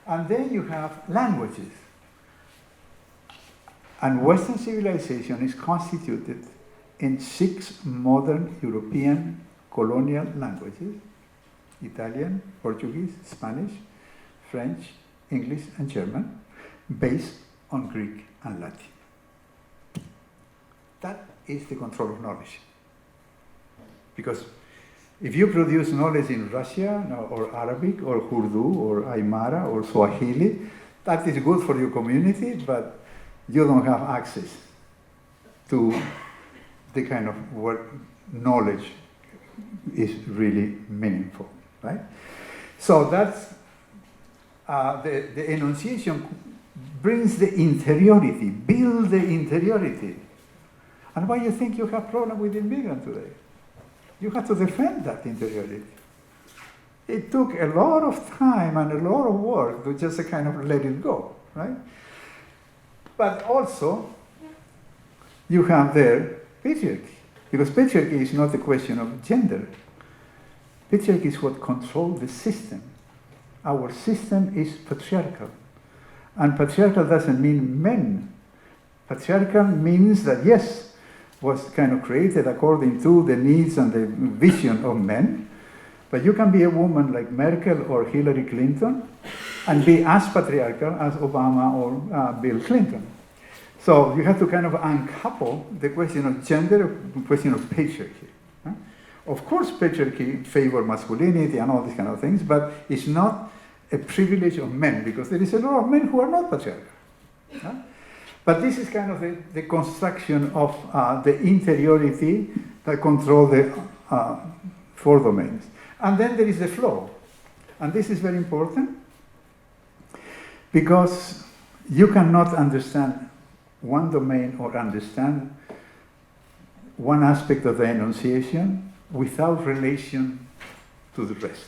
And then you have languages. And Western civilization is constituted in 6 modern European colonial languages: Italian, Portuguese, Spanish, French, English, and German, based on Greek and Latin. That is the control of knowledge. Because if you produce knowledge in Russian or Arabic or Urdu or Aymara or Swahili, that is good for your community, but you don't have access to the kind of what knowledge is really meaningful, right? So that's the enunciation brings the interiority, build the interiority. And why you think you have problem with immigrants today? You have to defend that interiority. It took a lot of time and a lot of work to just kind of let it go, right? But also, you have there patriarchy. Because patriarchy is not a question of gender. Patriarchy is what controls the system. Our system is patriarchal. And patriarchal doesn't mean men. Patriarchal means that, yes, was kind of created according to the needs and the vision of men. But you can be a woman like Merkel or Hillary Clinton and be as patriarchal as Obama or Bill Clinton. So you have to kind of uncouple the question of gender from the question of patriarchy. Of course, patriarchy favors masculinity and all these kind of things, but it's not a privilege of men, because there is a lot of men who are not patriarchal. But this is kind of the construction of the interiority that control the 4 domains. And then there is the flow. And this is very important, Because you cannot understand one domain or understand one aspect of the enunciation without relation to the rest.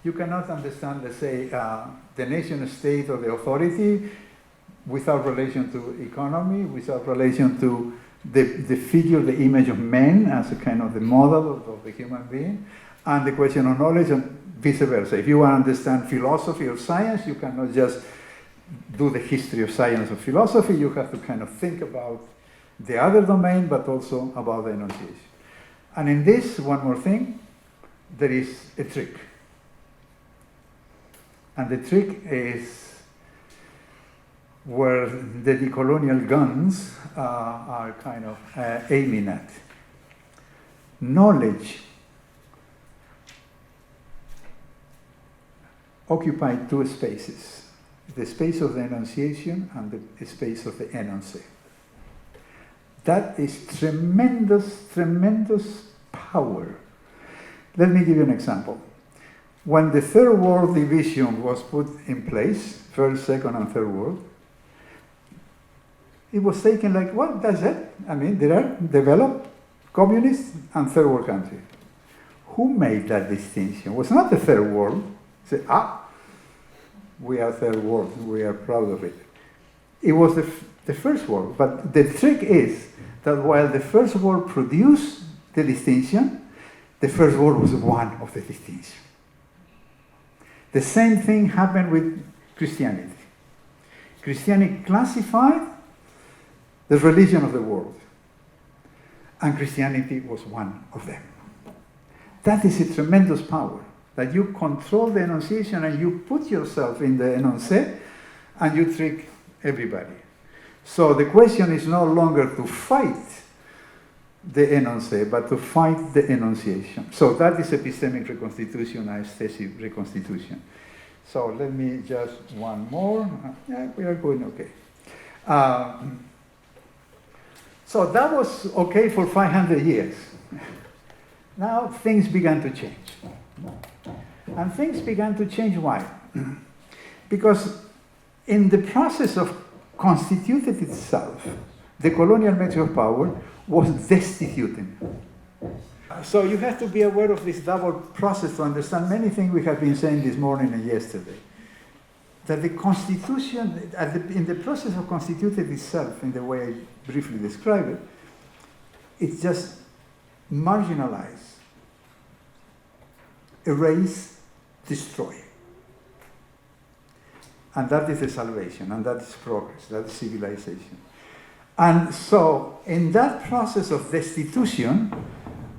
You cannot understand, let's say, the nation state or the authority without relation to economy, without relation to the figure, the image of man as a kind of the model of the human being, and the question of knowledge, and vice versa. If you want to understand philosophy or science, you cannot just do the history of science or philosophy. You have to kind of think about the other domain, but also about the enunciation. And in this, one more thing, there is a trick. And the trick is where the decolonial guns are kind of aiming at. Knowledge occupied two spaces, the space of the enunciation and the space of the enunciate. That is tremendous, tremendous power. Let me give you an example. When the Third World Division was put in place, First, Second, and Third World, it was taken like, what, that's it? I mean, there are developed, communist, and Third World countries. Who made that distinction? It was not the Third World. Say, we are Third World, we are proud of it. It was the First World. But the trick is that while the First World produced the distinction, the First World was one of the distinction. The same thing happened with Christianity. Christianity classified the religion of the world, and Christianity was one of them. That is a tremendous power, that you control the enunciation and you put yourself in the enunciate and you trick everybody. So the question is no longer to fight the enunciate, but to fight the enunciation. So that is epistemic reconstitution, aesthetic reconstitution. So let me just one more. Yeah, we are going okay. So that was okay for 500 years. Now things began to change. And things began to change why? Because in the process of constituting itself, the colonial measure of power was destituting. So you have to be aware of this double process to understand many things we have been saying this morning and yesterday. That the Constitution, in the process of constituting itself, in the way I briefly describe it, it's just marginalize, erase, destroy. And that is the salvation, and that is progress, that is civilization. And so, in that process of destitution,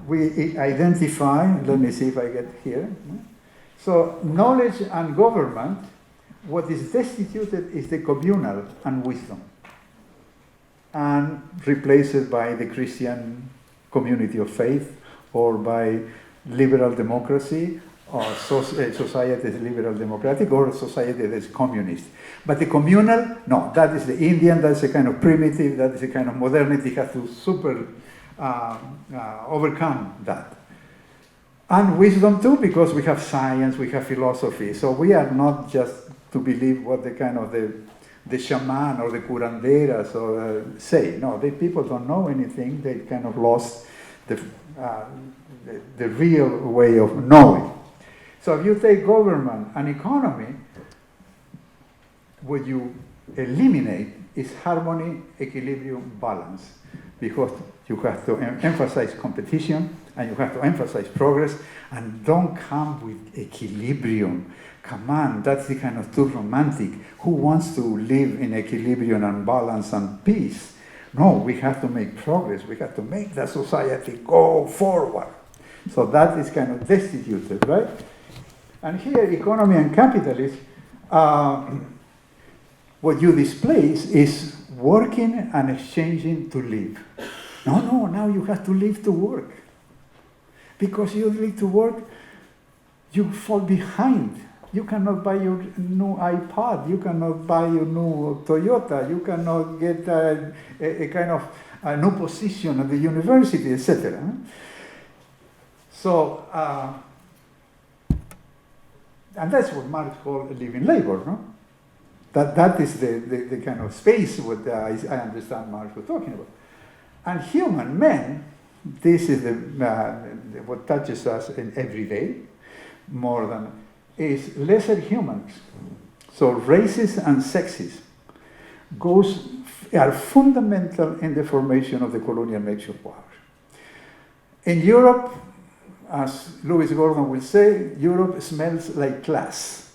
we identify, let me see if I get here. So, knowledge and government, what is destituted is the communal and wisdom, and replaced by the Christian community of faith, or by liberal democracy, or society that is liberal democratic, or a society that is communist. But the communal, no, that is the Indian, that's a kind of primitive, that is a kind of modernity, has to overcome that. And wisdom too, because we have science, we have philosophy, so we are not just to believe what the kind of the shaman or the curanderas or say. No, the people don't know anything, they kind of lost the real way of knowing. So if you take government and economy, what you eliminate is harmony, equilibrium, balance, because you have to emphasize competition and you have to emphasize progress, and don't come with equilibrium. Come on, that's the kind of too romantic. Who wants to live in equilibrium and balance and peace? No, we have to make progress. We have to make the society go forward. So that is kind of destituted, right? And here, economy and capitalism, what you displace is working and exchanging to live. No, now you have to live to work. Because you live to work, you fall behind. You cannot buy your new iPod, you cannot buy your new Toyota, you cannot get a kind of a new position at the university, etc. So, and that's what Marx called living labor, no? That is the kind of space what I understand Marx was talking about. And human, men, this is what touches us in every day, more than, is lesser humans. So races and sexes are fundamental in the formation of the colonial nature of power. In Europe, as Lewis Gordon will say, Europe smells like class,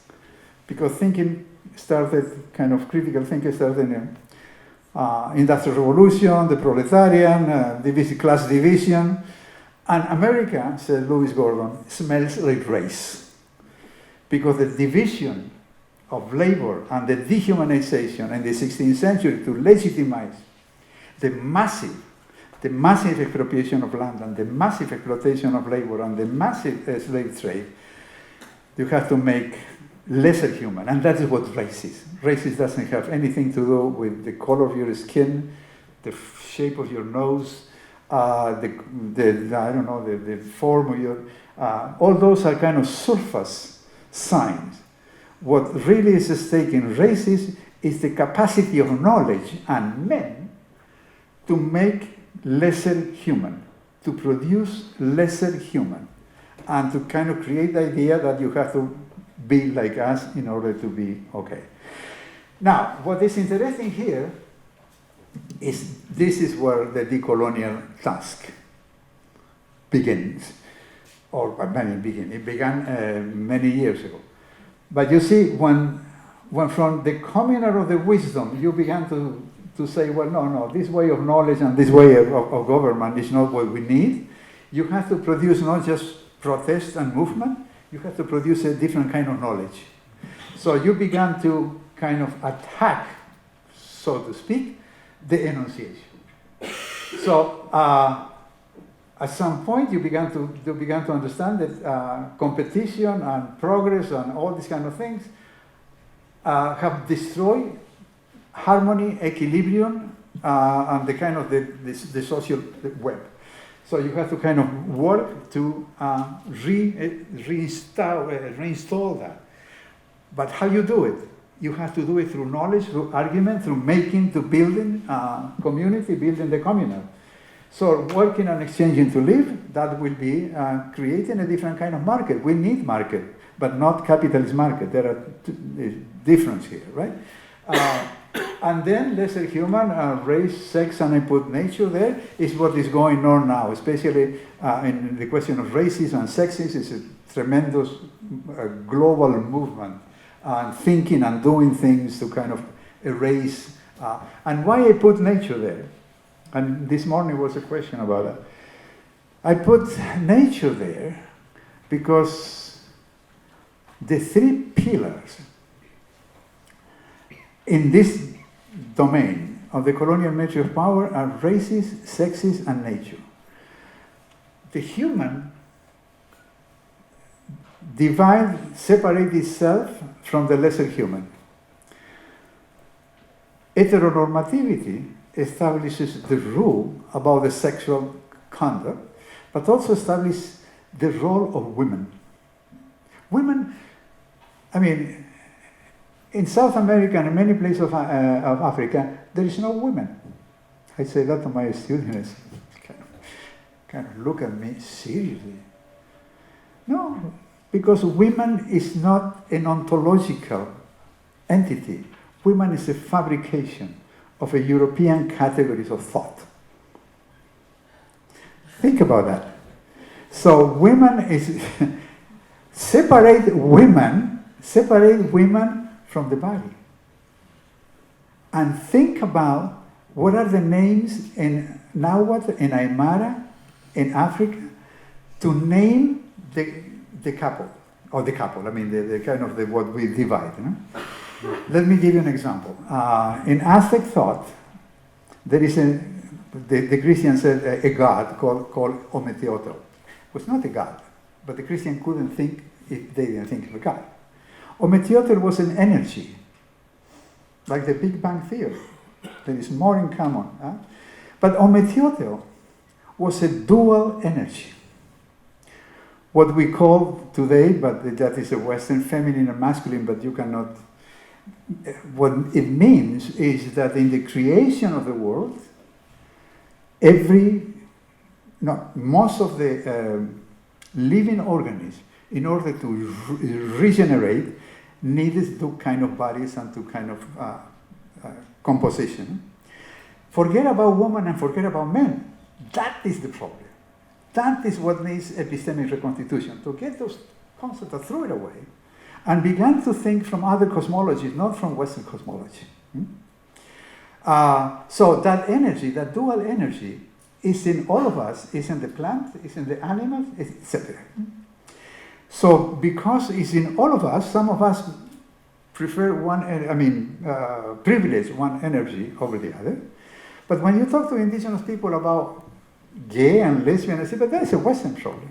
because thinking started, kind of critical thinking started in Industrial Revolution, the proletarian, class division, and America, said Lewis Gordon, smells like race, because the division of labor and the dehumanization in the 16th century to legitimize the massive expropriation of land and the massive exploitation of labor and the massive slave trade, you have to make lesser human, and that is what race is. Race doesn't have anything to do with the color of your skin, the shape of your nose, the form of your, all those are kind of surface signs. What really is at stake in races is the capacity of knowledge and men to make lesser human, to produce lesser human, and to kind of create the idea that you have to be like us in order to be okay. Now, what is interesting here is this is where the decolonial task begins, or it began many years ago. But you see, when from the commoner of the wisdom, you began to say, well, no, this way of knowledge and this way of government is not what we need. You have to produce not just protest and movement, you have to produce a different kind of knowledge. So you began to kind of attack, so to speak, the enunciation. So at some point you began to understand that competition and progress and all these kind of things have destroyed harmony, equilibrium, and the kind of the social web. So you have to kind of work to reinstall that. But how you do it? You have to do it through knowledge, through argument, through making, to building community, building the communal. So working and exchanging to live, that will be creating a different kind of market. We need market, but not capitalist market. There are difference here, right? And then lesser human, race, sex, and I put nature there, is what is going on now, especially in the question of races and sexes. It's a tremendous global movement, and thinking and doing things to kind of erase. And why I put nature there? And this morning was a question about that. I put nature there because the three pillars in this domain of the colonial nature of power are races, sexes, and nature. The human separates itself from the lesser human. Heteronormativity establishes the rule about the sexual conduct, but also establishes the role of women. Women, I mean, in South America and in many places of Africa, there is no women. I say that to my students, kind of look at me seriously. No, because women is not an ontological entity. Women is a fabrication of a European categories of thought. Think about that. So women is separate women from the body. And think about what are the names in Nahuatl, in Aymara, in Africa, to name the couple, or the couple, I mean the kind of what we divide. You know? Let me give you an example. In Aztec thought, there is the Christian said a god called Ometeotl. It was not a god, but the Christian couldn't think if they didn't think of a god. Ometeotl was an energy, like the Big Bang Theory. There is more in common. Huh? But Ometeotl was a dual energy. What we call today, but that is a Western, feminine and masculine, but you cannot what it means is that in the creation of the world, most of the living organisms, in order to regenerate, needed two kind of bodies and two kind of composition. Forget about women and forget about men. That is the problem. That is what needs epistemic reconstitution, to get those concepts, to throw it away, and began to think from other cosmologies, not from Western cosmology. So that energy, that dual energy, is in all of us, is in the plant, is in the animals, etc. So because it's in all of us, some of us prefer privilege one energy over the other. But when you talk to indigenous people about gay and lesbian, I say, but that's a Western problem.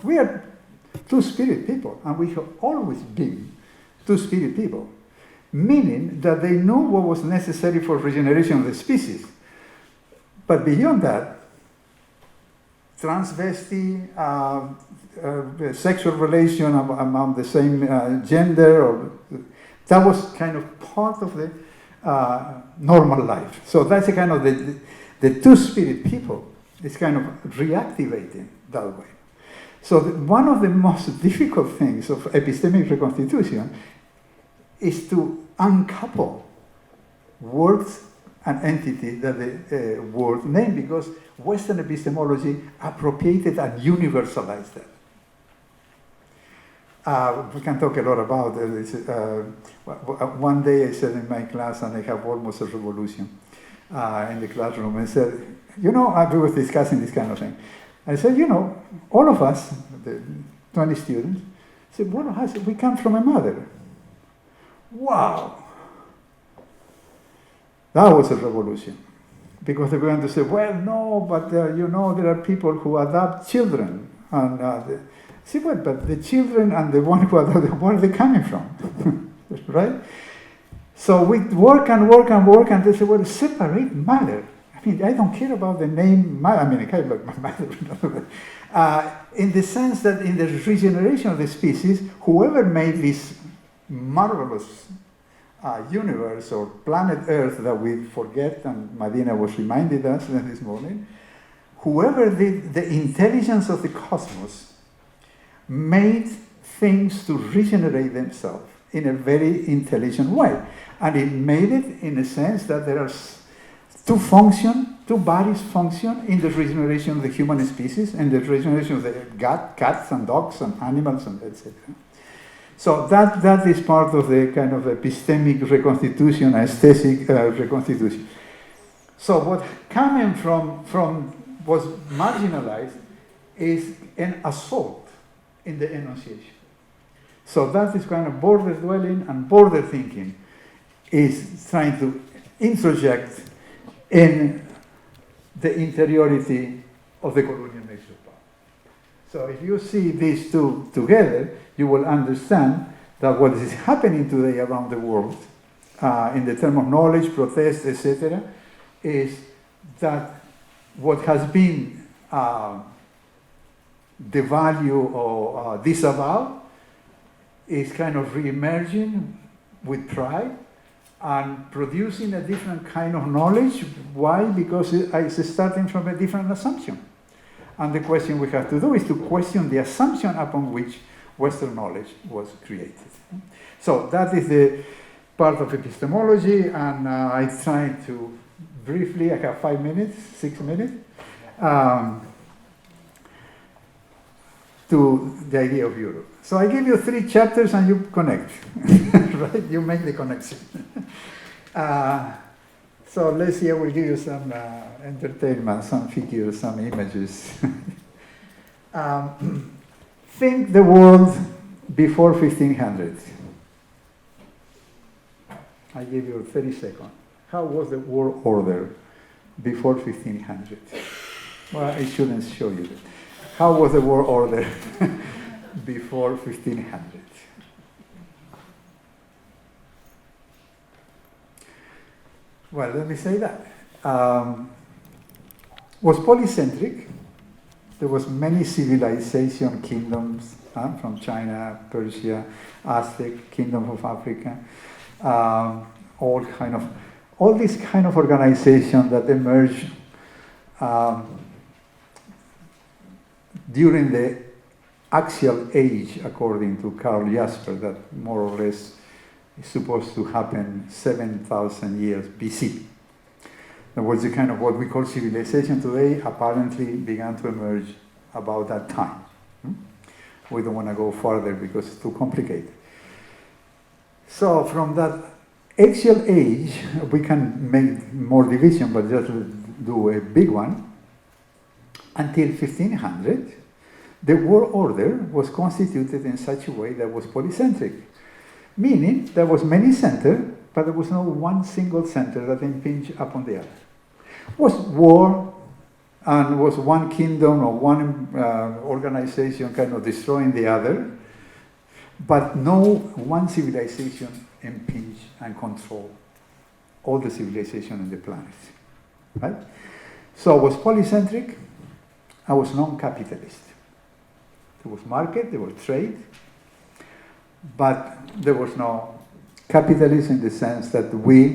We are two-spirit people, and we have always been two-spirit people, meaning that they knew what was necessary for regeneration of the species. But beyond that, transvesti, sexual relation among the same gender, that was kind of part of the normal life. So that's a kind of the two-spirit people is kind of reactivating that way. So one of the most difficult things of epistemic reconstitution is to uncouple words and entities that the word name, because Western epistemology appropriated and universalized that. We can talk a lot about this. One day I said in my class, and I have almost a revolution in the classroom, I said, we were discussing this kind of thing. I said, all of us, the 20 students, said, we come from a mother. Wow! That was a revolution. Because they were going to say, well, no, but there are people who adopt children. And but the children and the one who adopt, where are they coming from? Right? So we work, and they say, well, separate mother. I don't care about the name mother. I care about my mother. In the sense that in the regeneration of the species, whoever made this marvelous universe or planet Earth that we forget, and Madina was reminded us this morning, whoever did the intelligence of the cosmos made things to regenerate themselves in a very intelligent way. And it made it in a sense that there are two bodies function in the regeneration of the human species and the regeneration of the cats and dogs and animals and etc. So that is part of the kind of epistemic reconstitution, aesthetic reconstitution. So what coming from was marginalized is an assault in the enunciation. So that is kind of border dwelling and border thinking is trying to introject in the interiority of the colonial nature of power. So if you see these two together, you will understand that what is happening today around the world, in the term of knowledge, protest, etc., is that what has been devalued or disavowed is kind of re-emerging with pride and producing a different kind of knowledge. Why? Because it's starting from a different assumption. And the question we have to do is to question the assumption upon which Western knowledge was created. So that is the part of epistemology, and I try to briefly, I have 5 minutes, 6 minutes, to the idea of Europe. So I give you 3 chapters and you connect, right? You make the connection. So let's see, I will give you some entertainment, some figures, some images. Think the world before 1500. I give you 30 seconds. How was the world order before 1500? Well, I shouldn't show you that. How was the world order before 1500? Well, let me say that. Was polycentric. There was many civilization kingdoms from China, Persia, Aztec, Kingdom of Africa. all these kind of organizations that emerged during the axial age, according to Karl Jasper, that more or less is supposed to happen 7,000 years BC. That was the kind of what we call civilization today, apparently began to emerge about that time. We don't want to go further because it's too complicated. So from that axial age, we can make more division, but just do a big one. Until 1500, the world order was constituted in such a way that was polycentric, meaning there was many centers, but there was no one single center that impinged upon the other. Was war, and was one kingdom or one organization kind of destroying the other, but no one civilization impinged and controlled all the civilization on the planet. Right? So it was polycentric, I was non-capitalist. There was market, there was trade, but there was no capitalism in the sense that we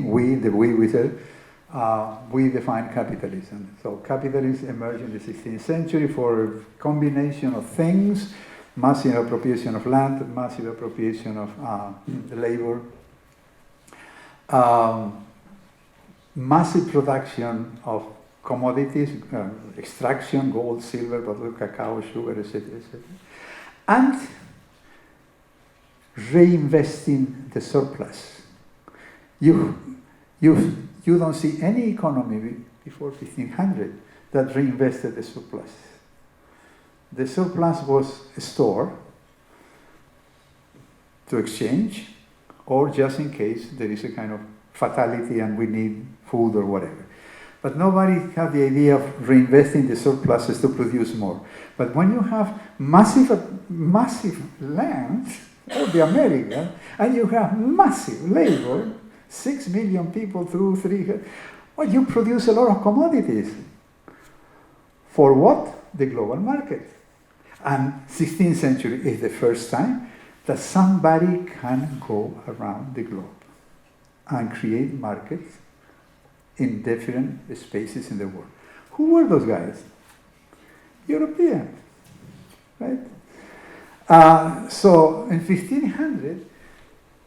define capitalism. So capitalism emerged in the 16th century for a combination of things: massive appropriation of land, massive appropriation of labor, massive production of commodities, extraction, gold, silver, but cacao, sugar, etc., etc., and reinvesting the surplus. You don't see any economy before 1500 that reinvested the surplus. The surplus was stored to exchange, or just in case there is a kind of fatality and we need food or whatever. But nobody had the idea of reinvesting the surpluses to produce more. But when you have massive land, or the American, and you have massive labor, 6 million people through 300, well, you produce a lot of commodities. For what? The global market. And 16th century is the first time that somebody can go around the globe and create markets in different spaces in the world. Who were those guys? Europeans, right? So in 1500,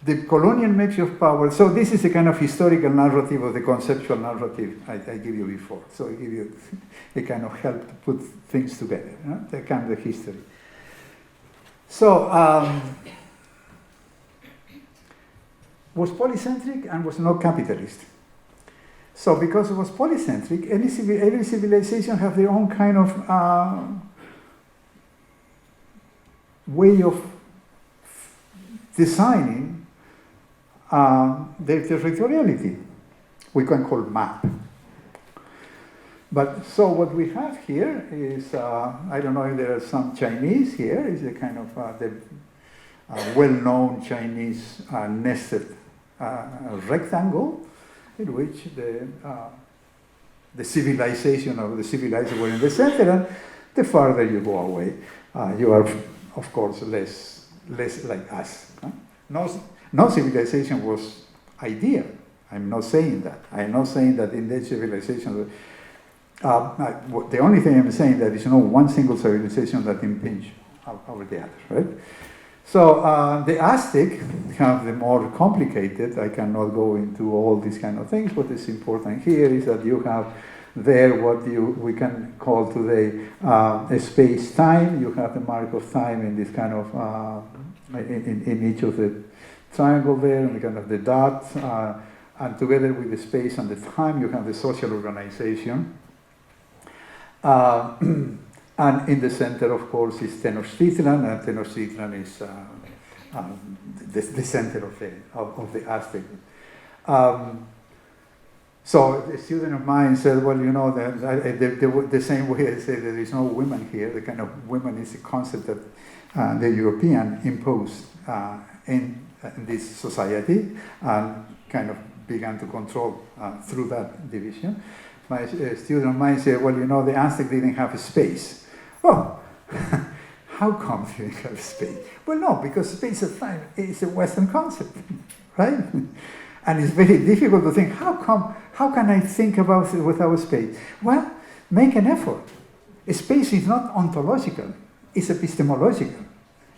the colonial mixture of power, so this is a kind of historical narrative of the conceptual narrative I give you before. So I give you a kind of help to put things together, that kind of history. So, was polycentric and was not capitalist. So because it was polycentric, every civilization has their own kind of way of designing their territoriality. We can call map. But so what we have here is, I don't know if there are some Chinese here, is a kind of the well-known Chinese nested rectangle in which the civilization of the civilized were in the center, and the farther you go away, you are, of course, less like us. No civilization was ideal. I'm not saying that. I'm not saying that in that civilization, the only thing I'm saying that is no one single civilization that impinge over the other, right? So the Aztec have the more complicated. I cannot go into all these kind of things. What is important here is that you have there what we can call today a space-time. You have the mark of time in this kind of in each of the triangle there, and kind of the dot, and together with the space and the time, you have the social organization. And in the center, of course, is Tenochtitlan, and Tenochtitlan is the center of the Aztec. So a student of mine said, well, you know, the same way I say there is no women here, the kind of women is a concept that the European imposed in this society and kind of began to control through that division. My student of mine said, well, you know, the Aztec didn't have a space. Oh, how come you have space? Well, no, because space and time is a Western concept, right? And it's very difficult to think, how can I think about it without space? Well, make an effort. Space is not ontological, it's epistemological.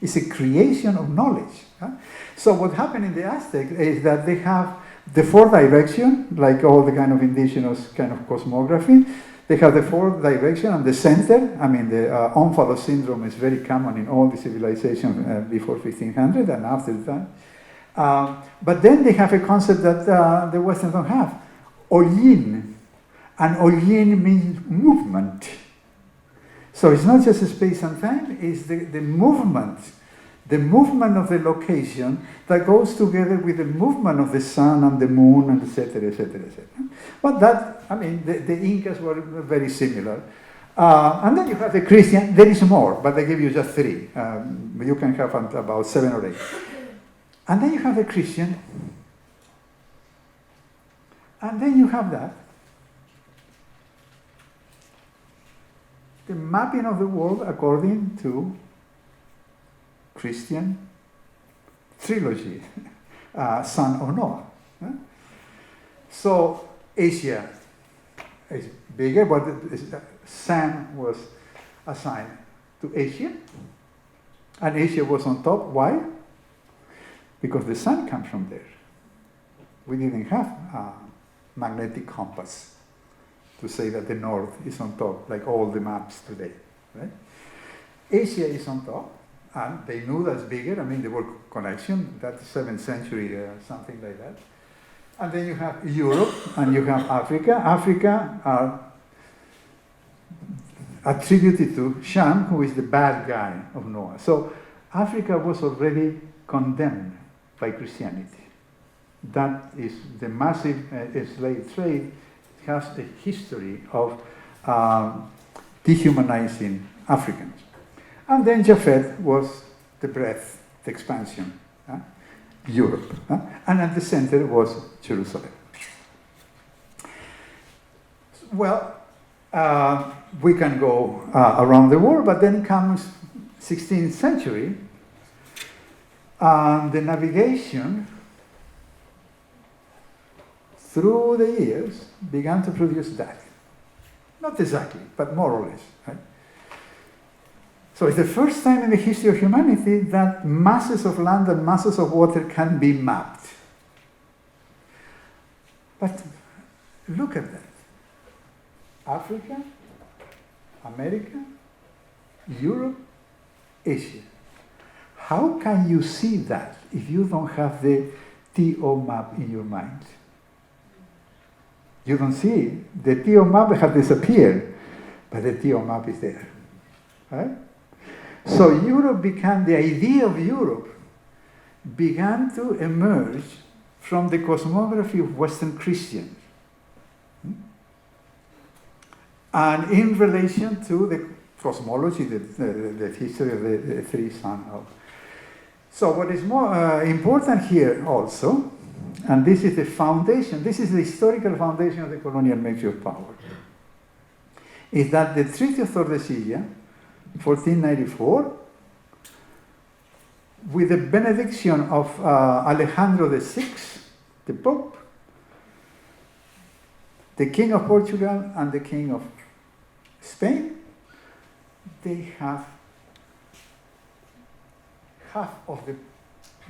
It's a creation of knowledge. Huh? So what happened in the Aztec is that they have the four direction, like all the kind of indigenous kind of cosmography. They have the four direction and the center. I mean, the omphalos syndrome is very common in all the civilizations before 1500 and after that. But then they have a concept that the Western don't have, Hollin. And Hollin means movement. So it's not just space and time, it's the movement of the location that goes together with the movement of the sun and the moon and etc., etc., etc. But that, I mean, the Incas were very similar. And then you have the Christian, there is more, but I give you just three. You can have about 7 or 8. And then you have the Christian, and then you have that. The mapping of the world according to Christian trilogy, Son of Noah. So Asia is bigger, but Sam was assigned to Asia, and Asia was on top. Why? Because the sun comes from there. We didn't have a magnetic compass to say that the north is on top, like all the maps today, right? Asia is on top, and they knew that's bigger. I mean, there were connections, that's 7th century, something like that. And then you have Europe, and you have Africa. Africa are attributed to Shem, who is the bad guy of Noah. So Africa was already condemned by Christianity. That is the massive slave trade has a history of dehumanizing Africans. And then Japheth was the breadth, the expansion, Europe. And at the center was Jerusalem. Well, we can go around the world, but then comes 16th century, and the navigation through the years began to produce that. Not exactly, but more or less. Right? So it's the first time in the history of humanity that masses of land and masses of water can be mapped. But look at that. Africa, America, Europe, Asia. How can you see that if you don't have the TO map in your mind? You don't see it. The TO map has disappeared, but the TO map is there. Right? So Europe began, the idea of Europe began to emerge from the cosmography of Western Christians. And in relation to the cosmology, the history of the three sons of. So what is more important here also, and this is the foundation, this is the historical foundation of the colonial mixture of power, is that the Treaty of Tordesillas, 1494, with the benediction of Alejandro VI, the Pope, the King of Portugal and the King of Spain, they have half of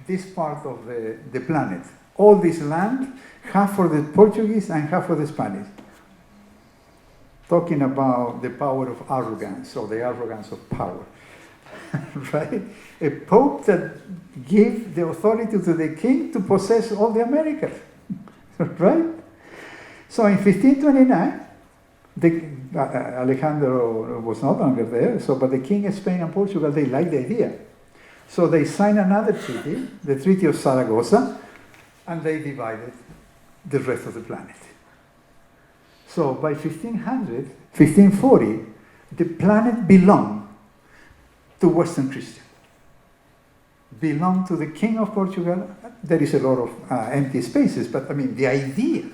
this part of the planet. All this land, half for the Portuguese and half for the Spanish. Talking about the power of arrogance, or the arrogance of power. Right? A pope that gives the authority to the king to possess all the Americas. Right? So in 1529, Alejandro was no longer there, but the king of Spain and Portugal, they liked the idea. So they signed another treaty, the Treaty of Zaragoza, and they divided the rest of the planet. So by 1540, the planet belonged to Western Christians. Belonged to the King of Portugal. There is a lot of empty spaces, but I mean, the idea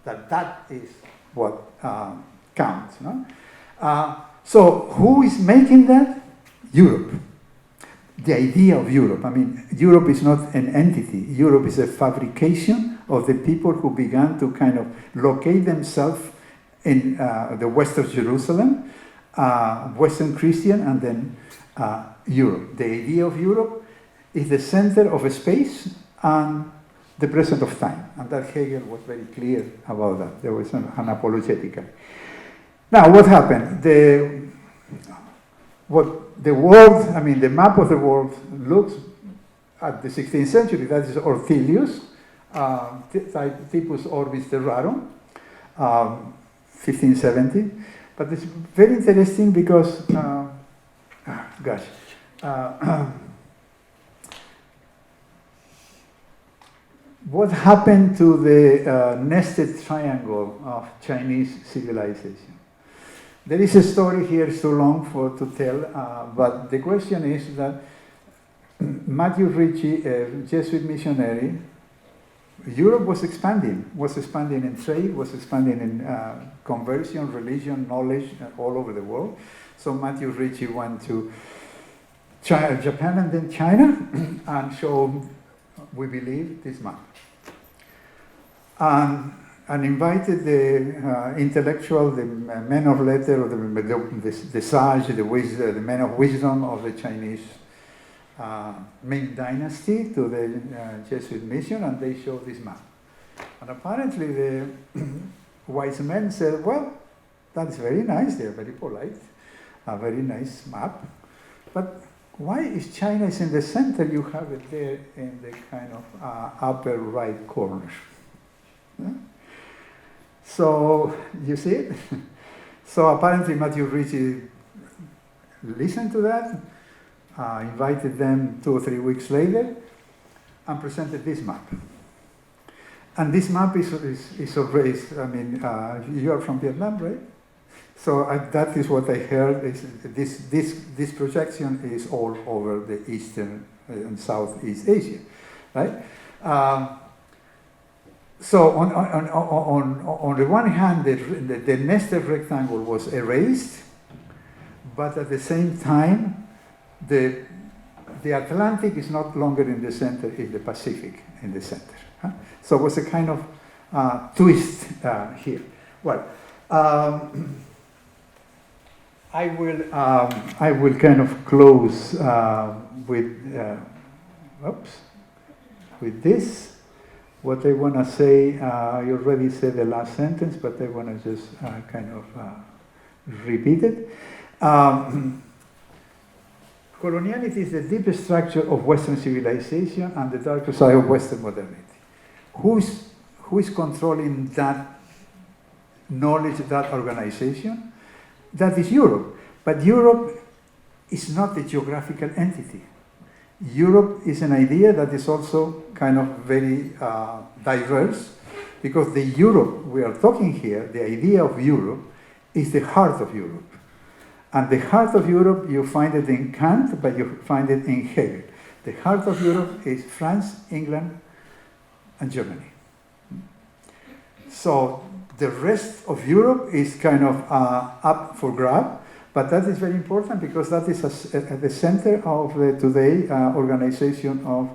that is what counts. No? So who is making that? Europe. The idea of Europe. I mean, Europe is not an entity. Europe is a fabrication of the people who began to kind of locate themselves in the Western Jerusalem, Western Christian, and then Europe. The idea of Europe is the center of a space and the present of time. And that Hegel was very clear about that. There was an apologetic. Now, what happened? The world, I mean, the map of the world looks at the 16th century. That is Ortelius, Typus Orbis Terrarum, 1570. But it's very interesting because, what happened to the nested triangle of Chinese civilization? There is a story here, it's too long to tell, but the question is that Matthew Ricci, a Jesuit missionary, Europe was expanding in trade, was expanding in conversion, religion, knowledge all over the world. So Matthew Ricci went to China, Japan and then China and showed, we believe, this map. And invited the intellectual, the men of letters, or the sage, the men of wisdom of the Chinese Ming dynasty to the Jesuit mission, and they showed this map. And apparently the wise men said, well, that's very nice, they're very polite, a very nice map, but why is China is in the center? You have it there in the kind of upper right corner. Yeah? So, you see it? So apparently Matthew Ricci listened to that, invited them 2 or 3 weeks later, and presented this map. And this map is already, I mean, you are from Vietnam, right? So that is what I heard, is this projection is all over the Eastern and Southeast Asia, right? So on the one hand, the nested rectangle was erased, but at the same time, the Atlantic is not longer in the center, it's the Pacific in the center. Huh? So it was a kind of twist here. Well, I will kind of close with this. What I want to say, I already said the last sentence, but I want to just kind of repeat it. Coloniality is the deepest structure of Western civilization and the darker side of Western modernity. Who is controlling that knowledge, that organization? That is Europe. But Europe is not a geographical entity. Europe is an idea that is also kind of very diverse, because the Europe we are talking here, the idea of Europe, is the heart of Europe. And the heart of Europe, you find it in Kant, but you find it in Hegel. The heart of Europe is France, England, and Germany. So the rest of Europe is kind of up for grab. But that is very important because that is at the center of the today organization of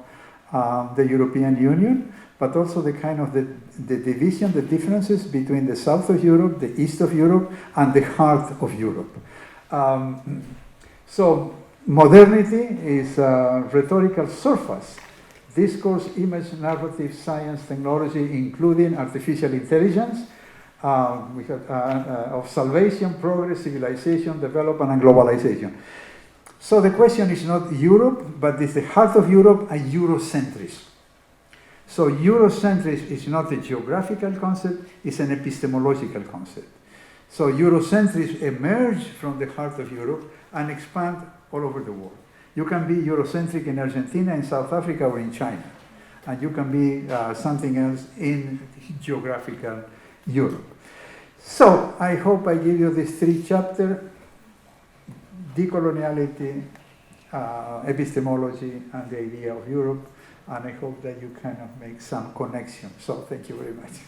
the European Union, but also the kind of the division, the differences between the south of Europe, the east of Europe, and the heart of Europe. So modernity is a rhetorical surface. Discourse, image, narrative, science, technology, including artificial intelligence, we have of salvation, progress, civilization, development, and globalization. So the question is not Europe, but it's the heart of Europe and Eurocentrism. So Eurocentrism is not a geographical concept, it's an epistemological concept. So Eurocentrism emerged from the heart of Europe and expand all over the world. You can be Eurocentric in Argentina, in South Africa, or in China. And you can be something else in geographical Europe. So I hope I give you this 3 chapters: decoloniality, epistemology, and the idea of Europe. And I hope that you kind of make some connection. So thank you very much.